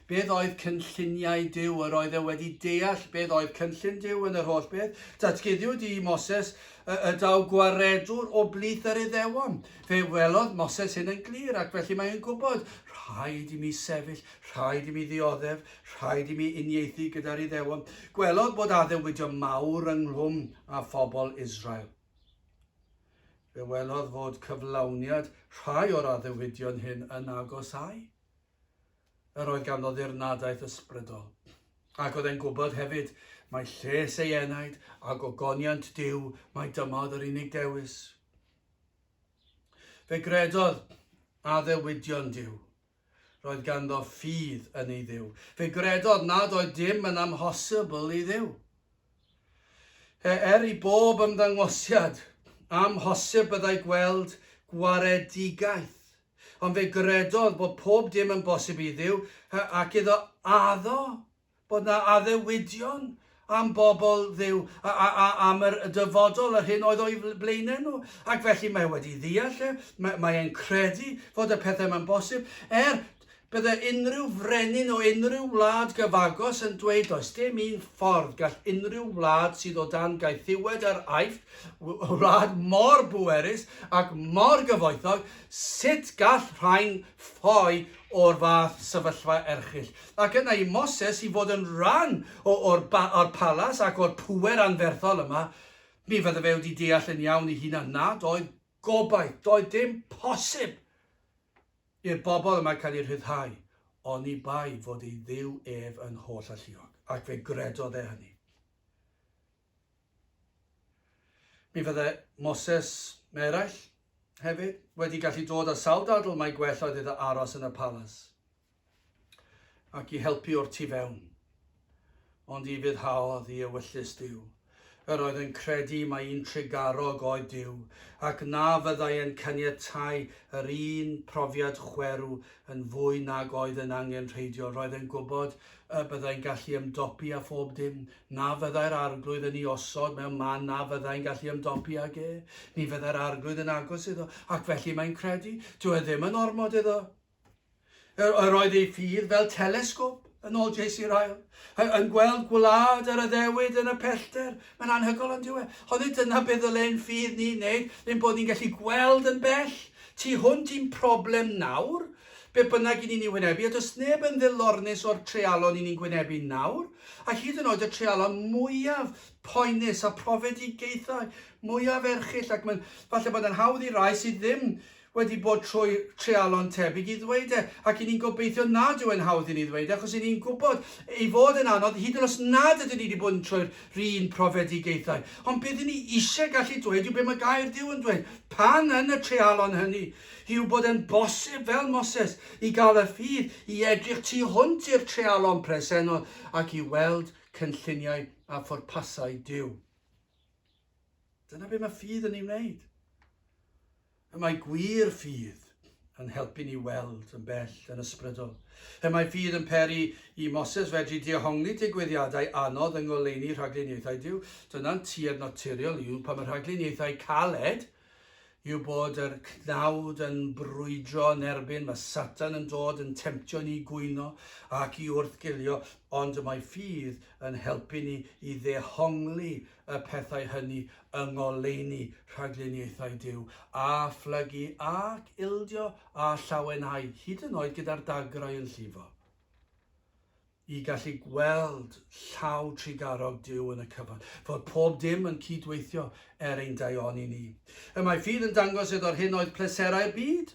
Beth oedd cynlluniau Duw? Yr oedd e wedi deall beth oedd cynllun Duw yn yr holl beth. Datguddiwyd i Moses y daw gwaredwr o blith yr Iddewon. Fe welodd Moses hyn yn glir ac felly mae'n gwybod rhaid i mi sefyll, rhaid i mi ddioddef, rhaid i mi uniaethu gyda'r Iddewon. Gwelodd bod addewidio mawr ynghlwm â phobl Israel. Fe welodd fod cyflawniad rhai o'r addewidion hyn yn agosau. Yr oedd ganddo ddirnadaeth ysbrydol. Ac oedd e'n gwybod hefyd Mae lles ei enaid ac ogoniant Duw, mae dymod yr unig dewis. Fe gredodd a ddewidion Duw. Roedd ganddo ffydd yn ei Dduw. Fe gredodd nad oedd dim yn amhosibl i Dduw. I bob ymddangosiad, amhosib byddai gweld gwaredigaeth. Ond fe gredodd bod pob dim yn bosib i Dduw ac iddo addo bod na addewidion am bobl Dduw am yr dyfodol yr hyn oedd o'i blaenau nhw. Ac felly mae wedi ddeall, mae e'n credu fod y pethau yma'n bosib. Bydde unrhyw frenin o unrhyw wlad gyfagos yn dweud oes dim un ffordd gall unrhyw wlad sydd o dan gaethiwed ar aifft, wlad mor bwerus ac mor gyfoethog, sut gall rhain ffoi o'r fath sefyllfa erchyll. Ac yna i Moses i fod yn rhan o'r palas ac o'r pŵer anferthol yma, mi fydde fe wedi deall yn iawn i hunan nad oedd gobaith, doedd dim posib i'r bobl yma cael ei rhyddhau, ond i bai fod ei Dduw ef yn holl alluog, ac fe gredodd hynny. Mi fydde Moses eraill hefyd wedi gallu dod â sawl dadl mae gwell oedd iddo aros yn y palas ac i helpu o'r tu fewn, ond i fyddhaodd i ewyllus Duw. Yr oedd yn credu mae un trigarog oedd Duw, ac na fyddai yn caniatáu yr un profiad chwerw yn fwy nag oedd yn angenrheidiol. Roedd yn gwybod byddai'n gallu ymdopi â phob dim. Na fyddai'r arglwydd yn ei osod mewn man, na fyddai'n gallu ymdopi ag e. Mi fyddai'r arglwydd yn agos iddo, ac felly mae'n credu. Dyw e ddim yn ormod iddo. Yr oedd ei ffydd fel telesgop yn ôl Iesu'r ail, yn gweld gwlad ar y ddewyd yn y pellter. Mae'n anhygoel yn diwedd. Ond dyna beth ddyle'n ffydd ni'n neud, ddim bod ni'n gallu gweld yn bell. Tu hwnt i'n problem nawr, be bynnag i ni'n ei wynebu, a does neb yn ddilornus o'r treialon i ni'n gwynebu nawr, a hyd yn oed y treialon mwyaf poenus a profedigaethau, mwyaf erchyll, ac falle bod yn hawdd i rai sydd ddim wedi bod trwy treialon tebyg i ddweud ac i ni'n gobeithio nad yw e'n hawdd i ni ddweud, achos i ni'n gwybod ei fod yn anodd, hyd yn oes nad ydyn ni wedi bod yn trwy'r un profedigaethau. Ond beth ni eisiau gallu dweud yw beth mae gair Duw yn dweud. Pan yn y treialon hynny, yw bod yn bosib fel Moses i gael y ffydd i edrych tu hwnt i'r treialon presennol ac i weld cynlluniau a phwrpasau Duw. Dyna beth mae ffydd yn ei wneud. Mae gwir ffydd yn helpu ni weld yn bell yn ysbrydol. Mae ffydd yn peri i Moses fedru dehongli digwyddiadau anodd yng ngoleuni rhagluniaethau Duw. Dyna'n tuedd naturiol yw pan mae rhagluniaethau caled yw bod yr cnawd yn brwydro yn erbyn, mae Satan yn dod yn temtio ni gwyno ac i wrthgilio, ond mae ffydd yn helpu ni i ddehongli y pethau hynny yng ngoleuni rhagluniaethau Duw, a phlygu ac ildio a llawenhau, hyd yn oed gyda'r dagrau yn llifo, i gallu gweld llaw trigarog Duw yn y cyfan, fod pob dim yn cydweithio ein daioni ni. Mae ffydd yn dangos iddo'r hyn oedd pleserau'r byd.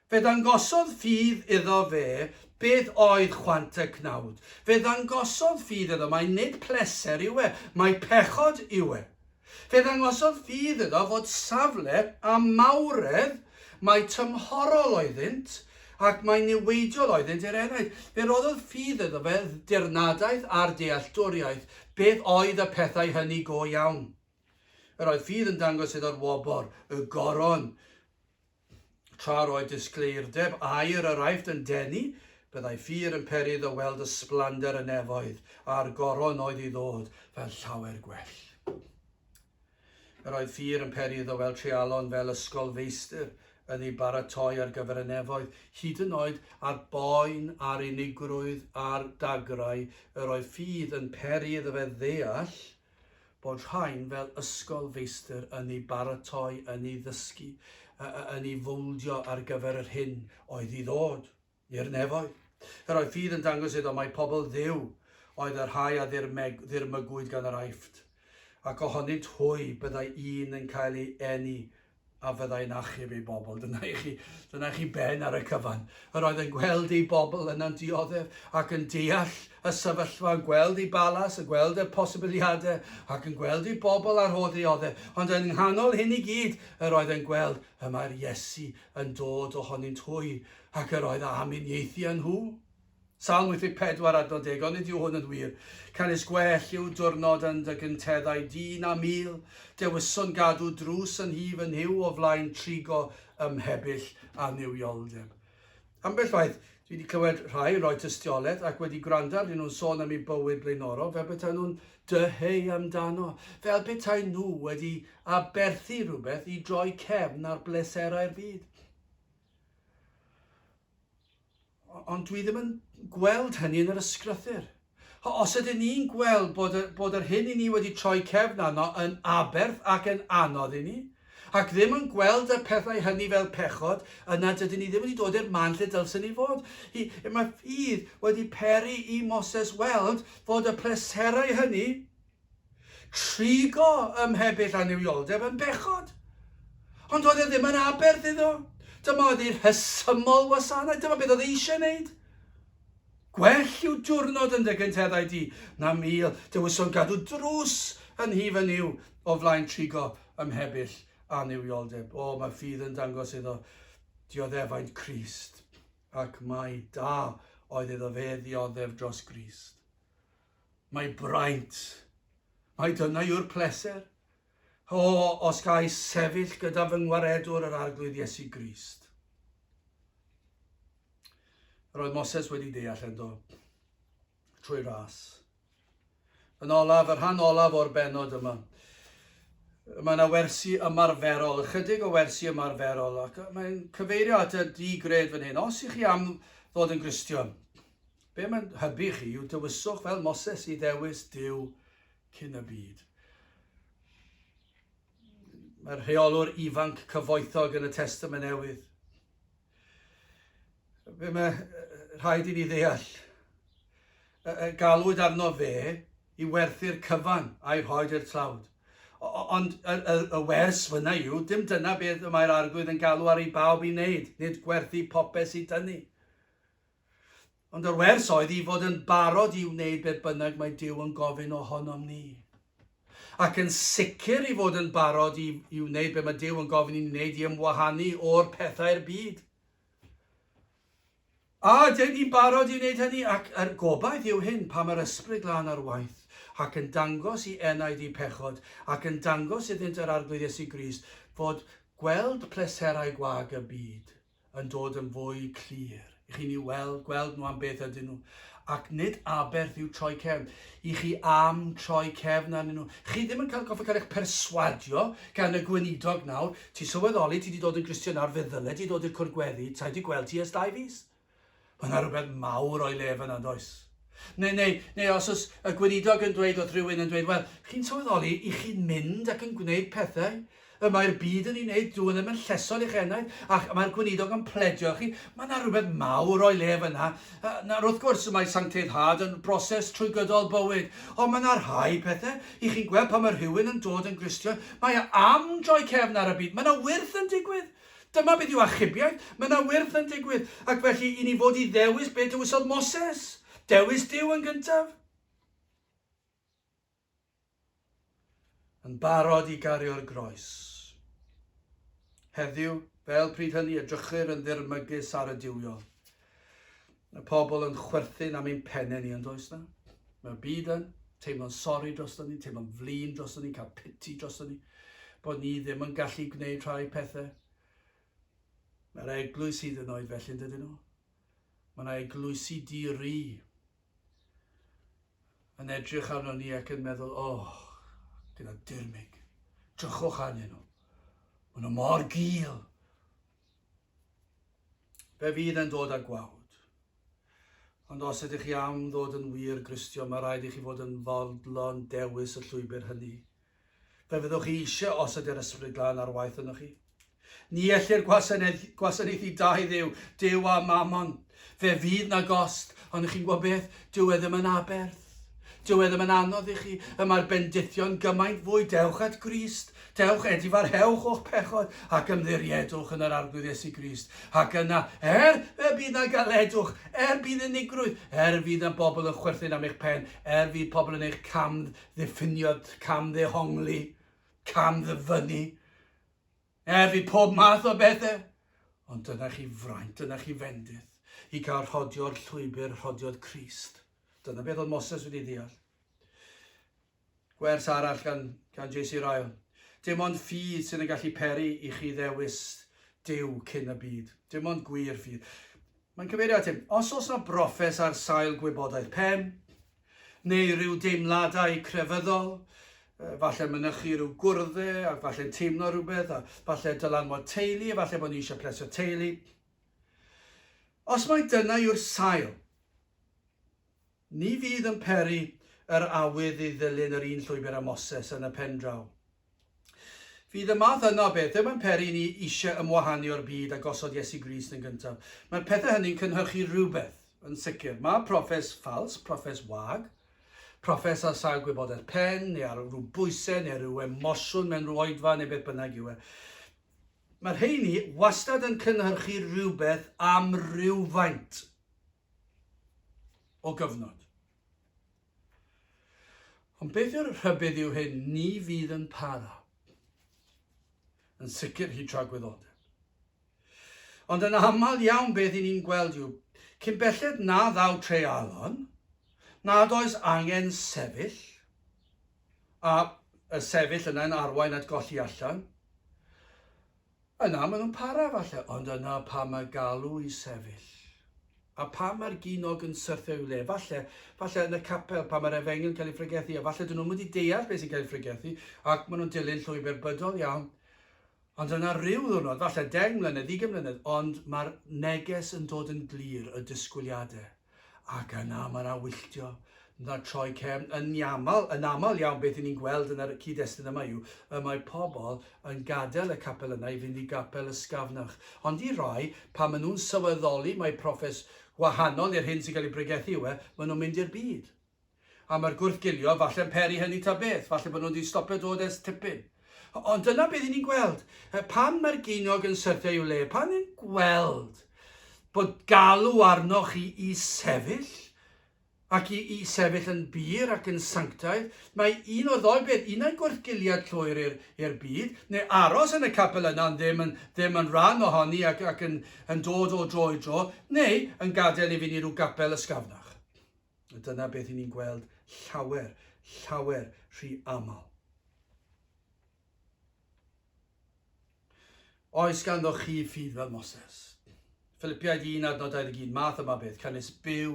Fe dangosodd ffydd iddo fe beth oedd chwant y cnawd. Fe dangosodd ffydd iddo, mae nid pleser yw e, mae pechod yw e. Fe dangosodd ffydd iddo fod safle a mawredd mae tymhorol oeddynt, ac mae'n niweidiol oeddynt i'r enaid. Fe roddodd ffydd iddo fe dirnadaeth a'r dealltwriaeth, beth oedd y pethau hynny go iawn. Yr oedd ffydd yn dangos iddo'r wobor, y goron. Tra roedd disgleirdeb air yr aifft yn denu, byddai ffydd yn peri iddo weld y sblander y nefoedd, a'r goron oedd i ddod fel llawer gwell. Yr oedd ffydd yn peri iddo weld treialon fel ysgol feistr, yn ei baratoi ar gyfer y nefoedd, hyd yn oed ar boen, ar unigrwydd, ar dagrau, yr oedd ffydd yn peri iddo fe ddeall bod rhain fel ysgol feistr yn ei baratoi, yn ei ddysgu, yn ei fwldio ar gyfer yr hyn oedd i ddod i'r nefoedd. Yr oedd ffydd yn dangos iddo mae pobl Dduw oedd yr rhai a ddirmygwyd gan yr aifft, ac ohonynt hwy byddai un yn cael ei eni a fyddai'n achub ei bobl. Dyna chi ben ar y cyfan. Yr oedd yn gweld ei bobl yna'n dioddef ac yn deall y sefyllfa, yn gweld ei balas, yn gweld y posibiliadau ac yn gweld ei bobl ar holl ddioddef. Ond yn nghanol hyn i gyd, yr oedd yn gweld y mae'r Iesu yn dod ohonynt hwy ac yr oedd aminiaethu yn nhw. Salm 84 adnod 10, ond ydyw hwn yn wir. Canis gwell yw diwrnod yn dy gynteddau dyn a mil, dewiswn gadw drws yn hif yn hiw o flaen trigo ymhebyll a newioldeb. Ambell waith, dwi wedi clywed rhai yn rhoi tystiolaeth ac wedi gwrando arnyn nhw'n sôn am eu bywyd blaenorol, fel beth nhw'n dyheu amdano, fel beth nhw wedi aberthu rhywbeth i droi cefn ar bleserau'r byd. Ond dwi ddim yn gweld hynny yn yr ysgrythyr. Os ydyn ni'n gweld bod yr hyn i ni wedi troi cefn arno yn aberth ac yn anodd i ni, ac ddim yn gweld y pethau hynny fel pechod, yna dydyn ni ddim wedi dod i'r man lle dylsyn ni fod. Mae ffydd wedi peri i Moses weld fod y pleserau hynny trigo ymhebyll a newioldeb yn bechod. Ond oedd e ddim yn aberth iddo. Dyma oedd i'r hysymol wasanaeth, dyma beth oedd e eisiau wneud. Gwell yw diwrnod yn dy gynteddau di na mil, dewiswn gadw drws yn hif yn niw o flaen trigo ymhebyll a newioldeb. O, mae ffydd yn dangos iddo dioddefaint Crist, ac mae da oedd iddo fe ddioddef dros Crist. Mae braint, mae dyna yw'r pleser. O, os gai sefyll gyda fy ngwaredwr yr arglwydd Iesu Grist. Yr oedd Moses wedi deall yn do, trwy ras. Yn olaf, yr rhan olaf o'r benod yma, mae yna wersi ymarferol, ychydig o wersi ymarferol, ac mae'n cyfeirio at y digred fan hyn. Os ych chi am ddod yn Gristion, be mae'n hybu chi yw dywyswch fel Moses i ddewis Duw cyn y byd. Mae'r rheolwr ifanc cyfoethog yn y Testament Newydd. Be mae rhaid i ni ddeall. Galwyd arno fe i werthu'r cyfan a'i rhoed i'r tlawd. Ond y wers fyna yw, dim dyna beth mae'r arglwydd yn galw ar ei bawb i wneud, nid gwerthu popeth i dynnu. Ond yr wers oedd i fod yn barod i wneud beth bynnag mae Duw yn gofyn ohonom ni. Ac yn sicr i fod yn barod i wneud beth mae Duw yn gofyn i wneud i ymwahanu o'r pethau'r byd. A dyn ni'n barod i wneud hynny, ac yr gobaith yw hyn pa mae'r ysbryd glân ar waith, ac yn dangos i enaid i pechod, ac yn dangos iddynt yr arglwydd Iesu Grist, fod gweld pleserau gwag y byd yn dod yn fwy clir. I chi ni gweld nhw am beth ydyn nhw. Ac nid aberth yw troi cefn. I chi am troi cefn arnyn nhw. Chi ddim yn goffa cael eich perswadio gan y gweinidog nawr. Ti sylweddoli, ti wedi dod yn Gristion ar feddyle, ti dod i'r cwrgweddi, ti wedi gweld ti ers 2 fis. Mae yna rhywbeth mawr o'i lefn yna, does? Neu os oes y gweinidog yn dweud, oedd rhywun yn dweud, wel, chi'n sylweddoli, i chi'n mynd ac yn gwneud pethau, mae'r byd yn ei wneud, dwi ddim yn llesol i'ch enaid, ac mae'r gweinidog yn pledio chi. Mae yna rhywbeth mawr o'i lef yna. Wrth gwrs, mae sancteiddad yn broses trwy gydol bywyd. Ond mae yna rhai pethau. I chi'n gweld pan mae rhywun yn dod yn Gristion, mae am droi cefn ar y byd. Mae yna wyrth yn digwydd. Dyma beth yw achubiaeth. Mae yna wyrth yn digwydd. Ac felly, i ni fod i ddewis beth dywisodd Moses. Dewis Duw yn gyntaf. Yn barod i gario'r groes. Heddiw, fel pryd hynny, edrychir yn ddirmygus ar y diwiol. Y pobl yn chwerthin am ein pennau ni yn does na. Mae'r byd yn teimlo'n sori dros ni, teimlo'n flin dros ni, cael piti dros ni, bod ni ddim yn gallu gwneud rhai pethau. Mae'r eglwys sydd yn oed felly, dydyn nhw. Mae'r eglwysi di-ri yn edrych arno ni ac yn meddwl, gyda dirmig, drychwch arnyn nhw. Maen nhw mor gul. Fe fydd yn dod â gwawd. Ond os ydych chi am ddod yn wir Gristion, mae rhaid i chi fod yn fodlon dewis y llwybr hynny. Fe fyddwch chi eisiau os ydy'r ysbryd glân ar waith yno chi. Ni ellir gwasanaethu dau ddiw, Duw a Mammon. Fe fydd na gost, ond chi'n gwybod beth, dyw e ddim yn aberth. Dyw e ddim yn anodd i chi, mae'r bendithion gymaint fwy, dewch at Grist, dewch edifar hewch o'ch pechod, ac ymddiriedwch yn yr arglwydd Iesu Grist. Ac yna, bydd na galedwch, bydd unigrwydd, fydd na bobl yn chwerthin am eich pen, fydd pobl yn eich cam ddiffiniad, cam ddehongli, cam ddyfynu, fydd pob math o bethau. Ond dyna chi fraint, dyna chi fendith, i gael rhodio'r llwybr, rhodio'r Crist. Dyna beth oedd Moses wedi ddeall. Gwers arall gan J.C. Ryle. Dim ond ffydd sy'n yn gallu peri i chi ddewis Duw cyn y byd. Dim ond gwir ffydd. Mae'n cyfeirio at hyn. Os oes yna broffes ar sail gwybodaeth pen, neu rhyw deimladau crefyddol, falle mynychu rhyw gwrddau, ac falle teimlo rhywbeth, a falle dylanwad teulu, falle bod ni eisiau plesio teulu. Os mae dyna yw'r sail, ni fydd yn peri yr awydd i ddilyn yr un llwybr â Moses yn y pen draw. Fydd y math yno beth ddim yn peri ni eisiau ymwahanu o'r byd a gosod Iesu Grist yn gyntaf. Mae'r pethau hynny'n cynhyrchu rhywbeth, yn sicr. Mae proffes ffals, proffes wag, proffes ar sail gwybodaeth pen, neu ar rhyw bwysau, neu rhyw emosiwn mewn rhyw oedfa, neu beth bynnag yw e. Mae'r rheini wastad yn cynhyrchu rhywbeth am rywfaint o gyfnod. Ond beth yw'r rhybydd yw hyn, ni fydd yn para. Yn sicr hyd tragweddodau. Ond yn aml iawn beth ni'n gweld yw, cyn belled na ddaw treialon, nad oes angen sefyll, a y sefyll yna'n arwain at golli allan. Yna maen nhw'n para falle, ond yna pa mae galw i sefyll. A pa mae'r ginog yn syrthio i'w le. Falle yn y capel, pa mae'r Efengyl yn cael ei ffrigethu, a falle dyn nhw'n wedi deall beth sy'n cael ei ffrigethu, ac maen nhw'n dilyn llwybr bydol iawn. Ond yna ryw ddwrnod, falle 10 mlynedd, 20 mlynedd, ond mae'r neges yn dod yn glir, y disgwyliadau. Ac yna mae'na wylltio, na troi cefn. Yn aml iawn beth ni'n gweld yn yr cyd-destun yma yw, mae pobl yn gadael y capel yna i fynd i gapel ysgafnach. Ond i rai, pan maen nhw'n sylweddoli mae proffes wahanol i'r hyn sy'n cael ei bregethu yw e, maen nhw'n mynd i'r byd. A mae'r gwrthgilio falle'n peri hynny ta beth, falle bod nhw wedi stopio dod ers tipyn. Ond dyna beth ni'n gweld. Pan mae'r ginog yn syrthio i'w le, pan ni'n gweld bod galw arnoch chi i sefyll, ac i sefyll yn bir ac yn sanctaidd, mae un o'r ddoi beth, un o'r gwrthgiliad llwyr i'r byd, neu aros yn y capel yna ddim yn rhan ohoni ac yn dod o dro i dro, neu yn gadael i fynd i ryw gapel ysgafnach. Dyna beth ni'n gweld llawer rhy aml. Oes ganddoch chi ffydd fel Moses. Filipiaid 1:21, math yma beth, cynnes byw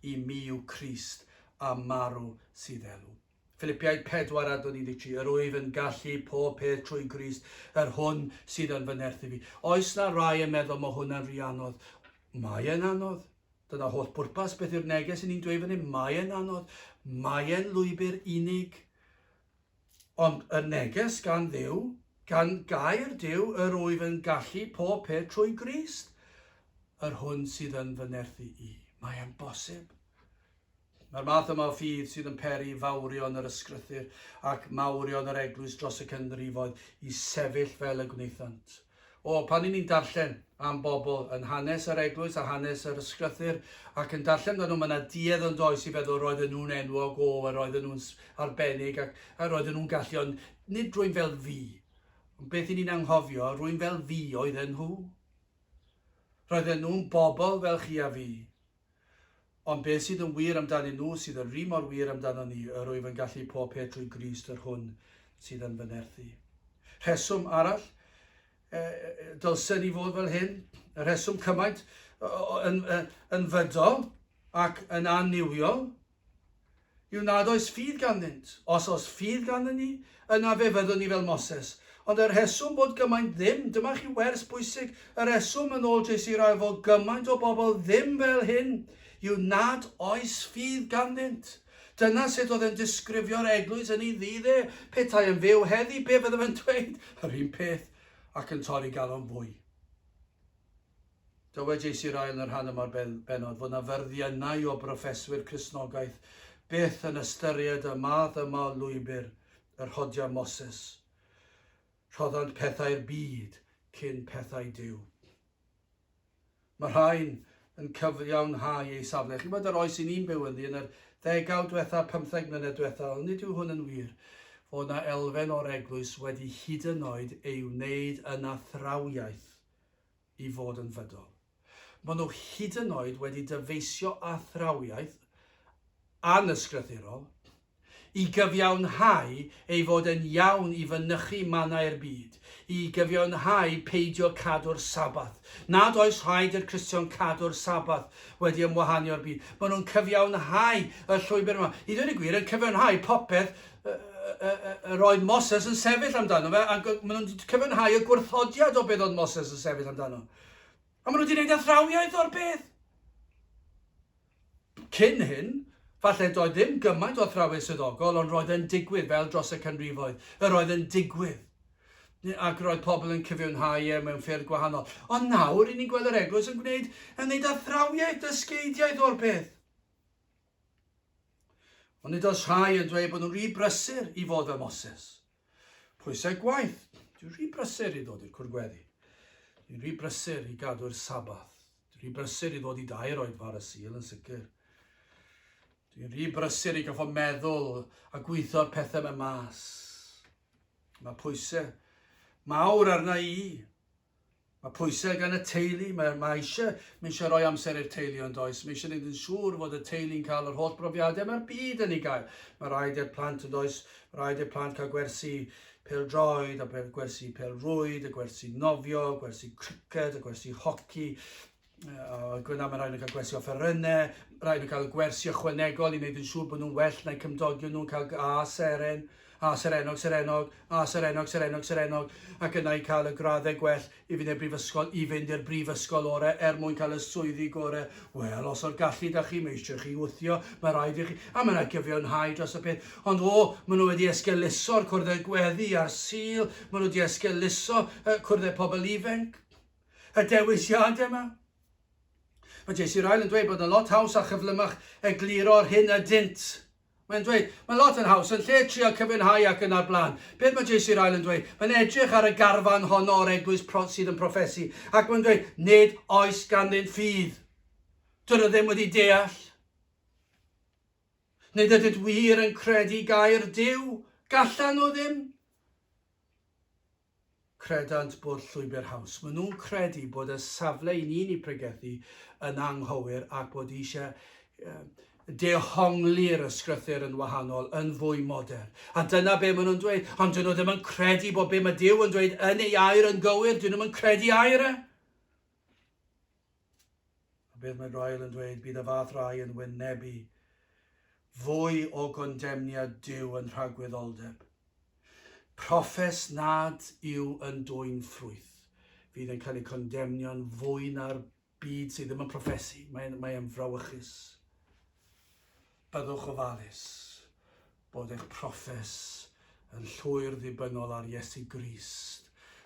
i mi yw Crist a marw sydd elw. Filipiaid 4:23, yr wyf yn gallu pob peth trwy Grist, yr hwn sydd yn fy nerthu fi. Oes na rai yn meddwl mae hwnna'n rhy anodd? Mae e'n anodd. Dyna holl bwrpas beth yw'r neges ni'n dweud fan hyn. Mae e'n anodd. Mae e'n lwybr unig. Ond y neges gan Dduw, gan gair Duw, yr wyf yn gallu pob peth trwy Grist, yr hwn sydd yn fy nerthu i. Mae e'n bosib. Mae'r math yma o ffydd sydd yn peri fawrion yr ysgrythyr ac mawrion yr eglwys dros y canrifoedd i sefyll fel y gwneithant. Pan ni'n darllen am bobl yn hanes yr eglwys a hanes yr ysgrythyr ac yn darllen dan nhw, mae yna duedd yn does i feddwl roedden nhw'n enwog a roedden nhw'n arbennig a roedden nhw'n gallu, ond nid rwy'n fel fi. Beth ni'n anghofio, rwy'n fel fi oedden nhw. Roedden nhw'n bobl fel chi a fi. Ond beth sydd yn wir amdanyn nhw, sydd yn rhy mor wir amdano ni, yr wyf yn gallu pob peth trwy Grist, yr hwn sydd yn fy nerthu. Rheswm arall, dylsen ni fod fel hyn, y rheswm cymaint yn fydol ac yn aniwiol, yw nad oes ffydd ganddynt. Os oes ffydd ganddyn ni, yna fe fyddwn ni fel Moses. Ond y rheswm bod gymaint ddim, dyma chi wers bwysig, y rheswm yn ôl J.C. Ryle fod gymaint o bobl ddim fel hyn, yw nad oes ffydd ganddynt. Dyna sut oedd e'n disgrifio'r eglwys yn ei ddiddau, petai yn fyw heddi, be fydd e'n dweud? Yr un peth ac yn torri galon fwy. Dywed J.C. Ryle yn yr rhan yma'r benod fod yna ferddiannau o broffeswyr Cristnogaeth Beth yn ystyried y math yma o lwybr yr hodia Moses. Rhoddant pethau'r byd cyn pethau Duw. Mae rhain yn cyfiawnhau ei safle. Chi'n bod yr oes i ni'n byw ynddi yn yr 10 diwetha, 15 mlynedd diwetha, ond nid yw hwn yn wir, fod yna elfen o'r eglwys wedi hyd yn oed ei wneud yn athrawiaeth i fod yn fydol. Maen nhw hyd yn oed wedi dyfeisio athrawiaeth anysgrythurol i gyfiawnhau ei fod yn iawn i fynychu mannau'r byd, i gyfiawnhau peidio cadw'r sabath. Nad oes rhaid i'r Cristion cadw'r sabath wedi ymwahanio'r byd. Maen nhw'n cyfiawnhau y llwybr yma. I ddweud y gwir, yn cyfiawnhau popeth yr oedd Moses yn sefyll amdano fe, a maen nhw'n cyfiawnhau y gwrthodiad o beth oedd Moses yn sefyll amdano. A maen nhw wedi gwneud athrawiaeth o'r beth. Cyn hyn, falle doedd ddim gymaint o athrawes swyddogol, ond roedd yn digwydd fel dros y canrifoedd. Yr oedd yn digwydd. Ac roedd pobl yn cyfiawnhau mewn ffyrdd gwahanol. Ond nawr, i ni'n gweld yr eglwys yn gwneud athrawiaeth, dysgeidiaeth o'r peth. Ond nid oes rhai yn dweud bod nhw'n rhy brysur i fod fel Moses. Pwysau gwaith. Dwi'n rhy brysur i ddod i'r cwrgweddi. Dwi'n rhy brysur i gadw'r sabath. Dwi'n rhy brysur i ddod i 2 oed far y sul yn sicr. Dwi'n rhy brysur i goffo meddwl a gweithio'r pethau mewn mas. Mae pwysau mawr arna i. Mae pwysau gan y teulu. Mae eisiau rhoi amser i'r teulu ond oes. Mae eisiau gwneud yn siŵr fod y teulu'n cael yr holl brofiadau mae'r byd yn ei gael. Mae rhaid i'r plant yn oes. Mae rhaid i'r plant cael gwersi pêl-droed, a gwersi pêl-rwyd, a gwersi nofio, gwersi criced, a gwersi hoci. Gwna mae rhaid nhw'n cael gwersi offerynnau, rhaid nhw'n cael gwersi ychwanegol i wneud yn siŵr bod nhw'n well neu cymdogion nhw'n cael serenog, ac yna i cael y graddau gwell i fynd i'r brifysgol orau mwyn cael y swyddi gorau. Wel, os o'r gallu da chi, mae eisiau chi wythio, mae rhaid i chi, a mae yna gyfiawnhau dros y peth. Ond maen nhw wedi esgeuluso'r cwrddau gweddi a'r sul, maen nhw wedi esgeuluso cwrddau pobl ifanc, y dewisiadau yma. Mae Iesu'r Ail yn dweud bod yn lot haws a chyflymach egluro'r hyn a dint. Mae'n dweud, mae'n lot yn haws yn lle trio cyfiawnhau ac yn ar blaen. Beth mae Iesu'r Ail yn dweud? Mae'n edrych ar y garfan honno o'r eglwys sydd yn proffesu. Ac mae'n dweud, nid oes ganddynt ffydd. Dyn nhw ddim wedi deall. Nid ydynt wir yn credu gair Duw. Gallan nhw ddim. Credant bod llwybr haws. Maen nhw'n credu bod y safle i ni'n ei pregethu yn anghywir ac bod eisiau dehongli'r ysgrythur yn wahanol, yn fwy modern. A dyna be maen nhw'n dweud. Ond dyn nhw ddim yn credu bod be mae Duw yn dweud yn ei air yn gywir. Dyn nhw'n credu air e. A beth mae'r Ail yn dweud, bydd y fath rai yn wynebu fwy o gondemniad Duw yn rhagwyddoldeb. Proffes nad yw yn dwyn ffrwyth. Fydd yn cael ei condemnio'n fwy na'r byd sydd ddim yn proffesu. Mae'n frawychus. Byddwch ofalus bod eich proffes yn llwyr ddibynnol ar Iesu Grist,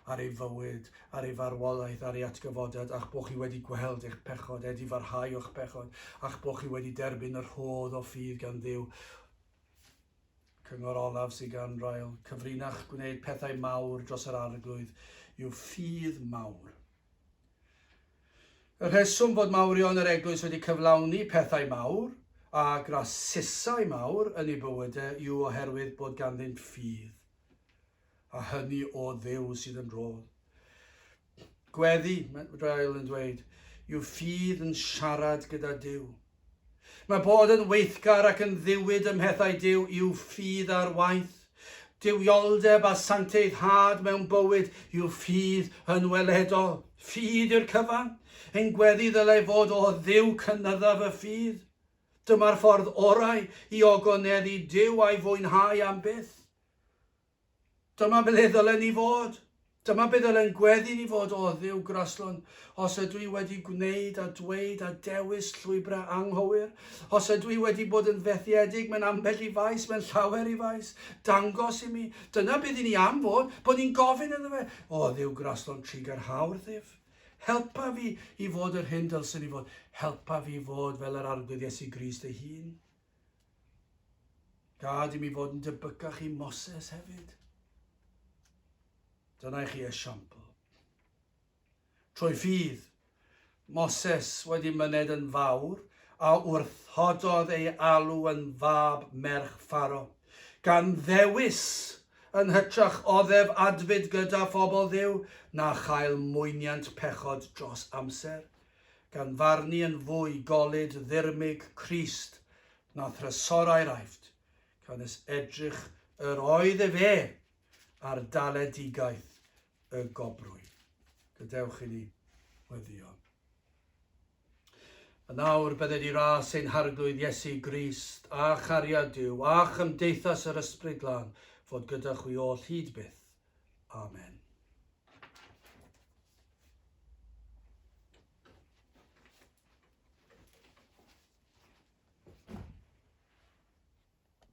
ar ei fywyd, ar ei farwolaeth, ar ei atgyfodad, a'ch bod chi wedi gweld eich pechod, wedi farhau o'ch pechod, a'ch bod chi wedi derbyn yr rhodd o ffydd gan Dduw. Cyngor olaf sydd gan Rael, cyfrinach gwneud pethau mawr dros yr arglwydd yw ffydd mawr. Y rheswm bod mawrion yr eglwys wedi cyflawni pethau mawr a grasusau mawr yn ei bywydau yw oherwydd bod ganddynt ffydd. A hynny o Dduw sydd yn rôl. Gweddi, mae Rael yn dweud, yw ffydd yn siarad gyda Duw. Mae bod yn weithgar ac yn ddiwyd ym mhethau Duw yw ffydd ar waith. Dywioldeb a sancteiddhad mewn bywyd yw ffydd yn weledol. Ffydd yw'r cyfan. Ein gweddi ddylai fod o Dduw cynnyddaf y ffydd. Dyma'r ffordd orau i ogoneddu Duw a'i fwynhau am byth. Dyma beth ddylen ni fod. Dyma beth ddylen gweddi ni fod o Dduw graslon. Os ydw i wedi gwneud a dweud a dewis llwybrau anghywir. Os ydw i wedi bod yn fethiedig mewn ambell i faes, mewn llawer i faes. Dangos i mi. Dyna beth i ni am fod, bod ni'n gofyn iddo fe. O Dduw graslon trigar hawrddif. Helpa fi i fod yr hyn dylsyn i fod. Helpa fi fod fel yr arglwydd Iesu Grist ei hun. Gad i mi fod yn debycach i Moses hefyd. Dyna i chi esiampl. Trwy ffydd, Moses wedi myned yn fawr a wrthododd ei alw yn fab merch Pharo, gan ddewis yn hytrach oddef adfyd gyda phobl Dduw na chael mwyniant pechod dros amser, gan farnu yn fwy golyd ddirmig Crist na thrysorau'r aifft, gan edrych yr oedd e fe ar daledigaeth y gobrwyd. Gadewch i ni weddio. A nawr bydde di ras ein harglwydd Iesu Grist a chariad Duw a chymdeithas yr Ysbryd Glân fod gyda chwi o hyd byth. Amen.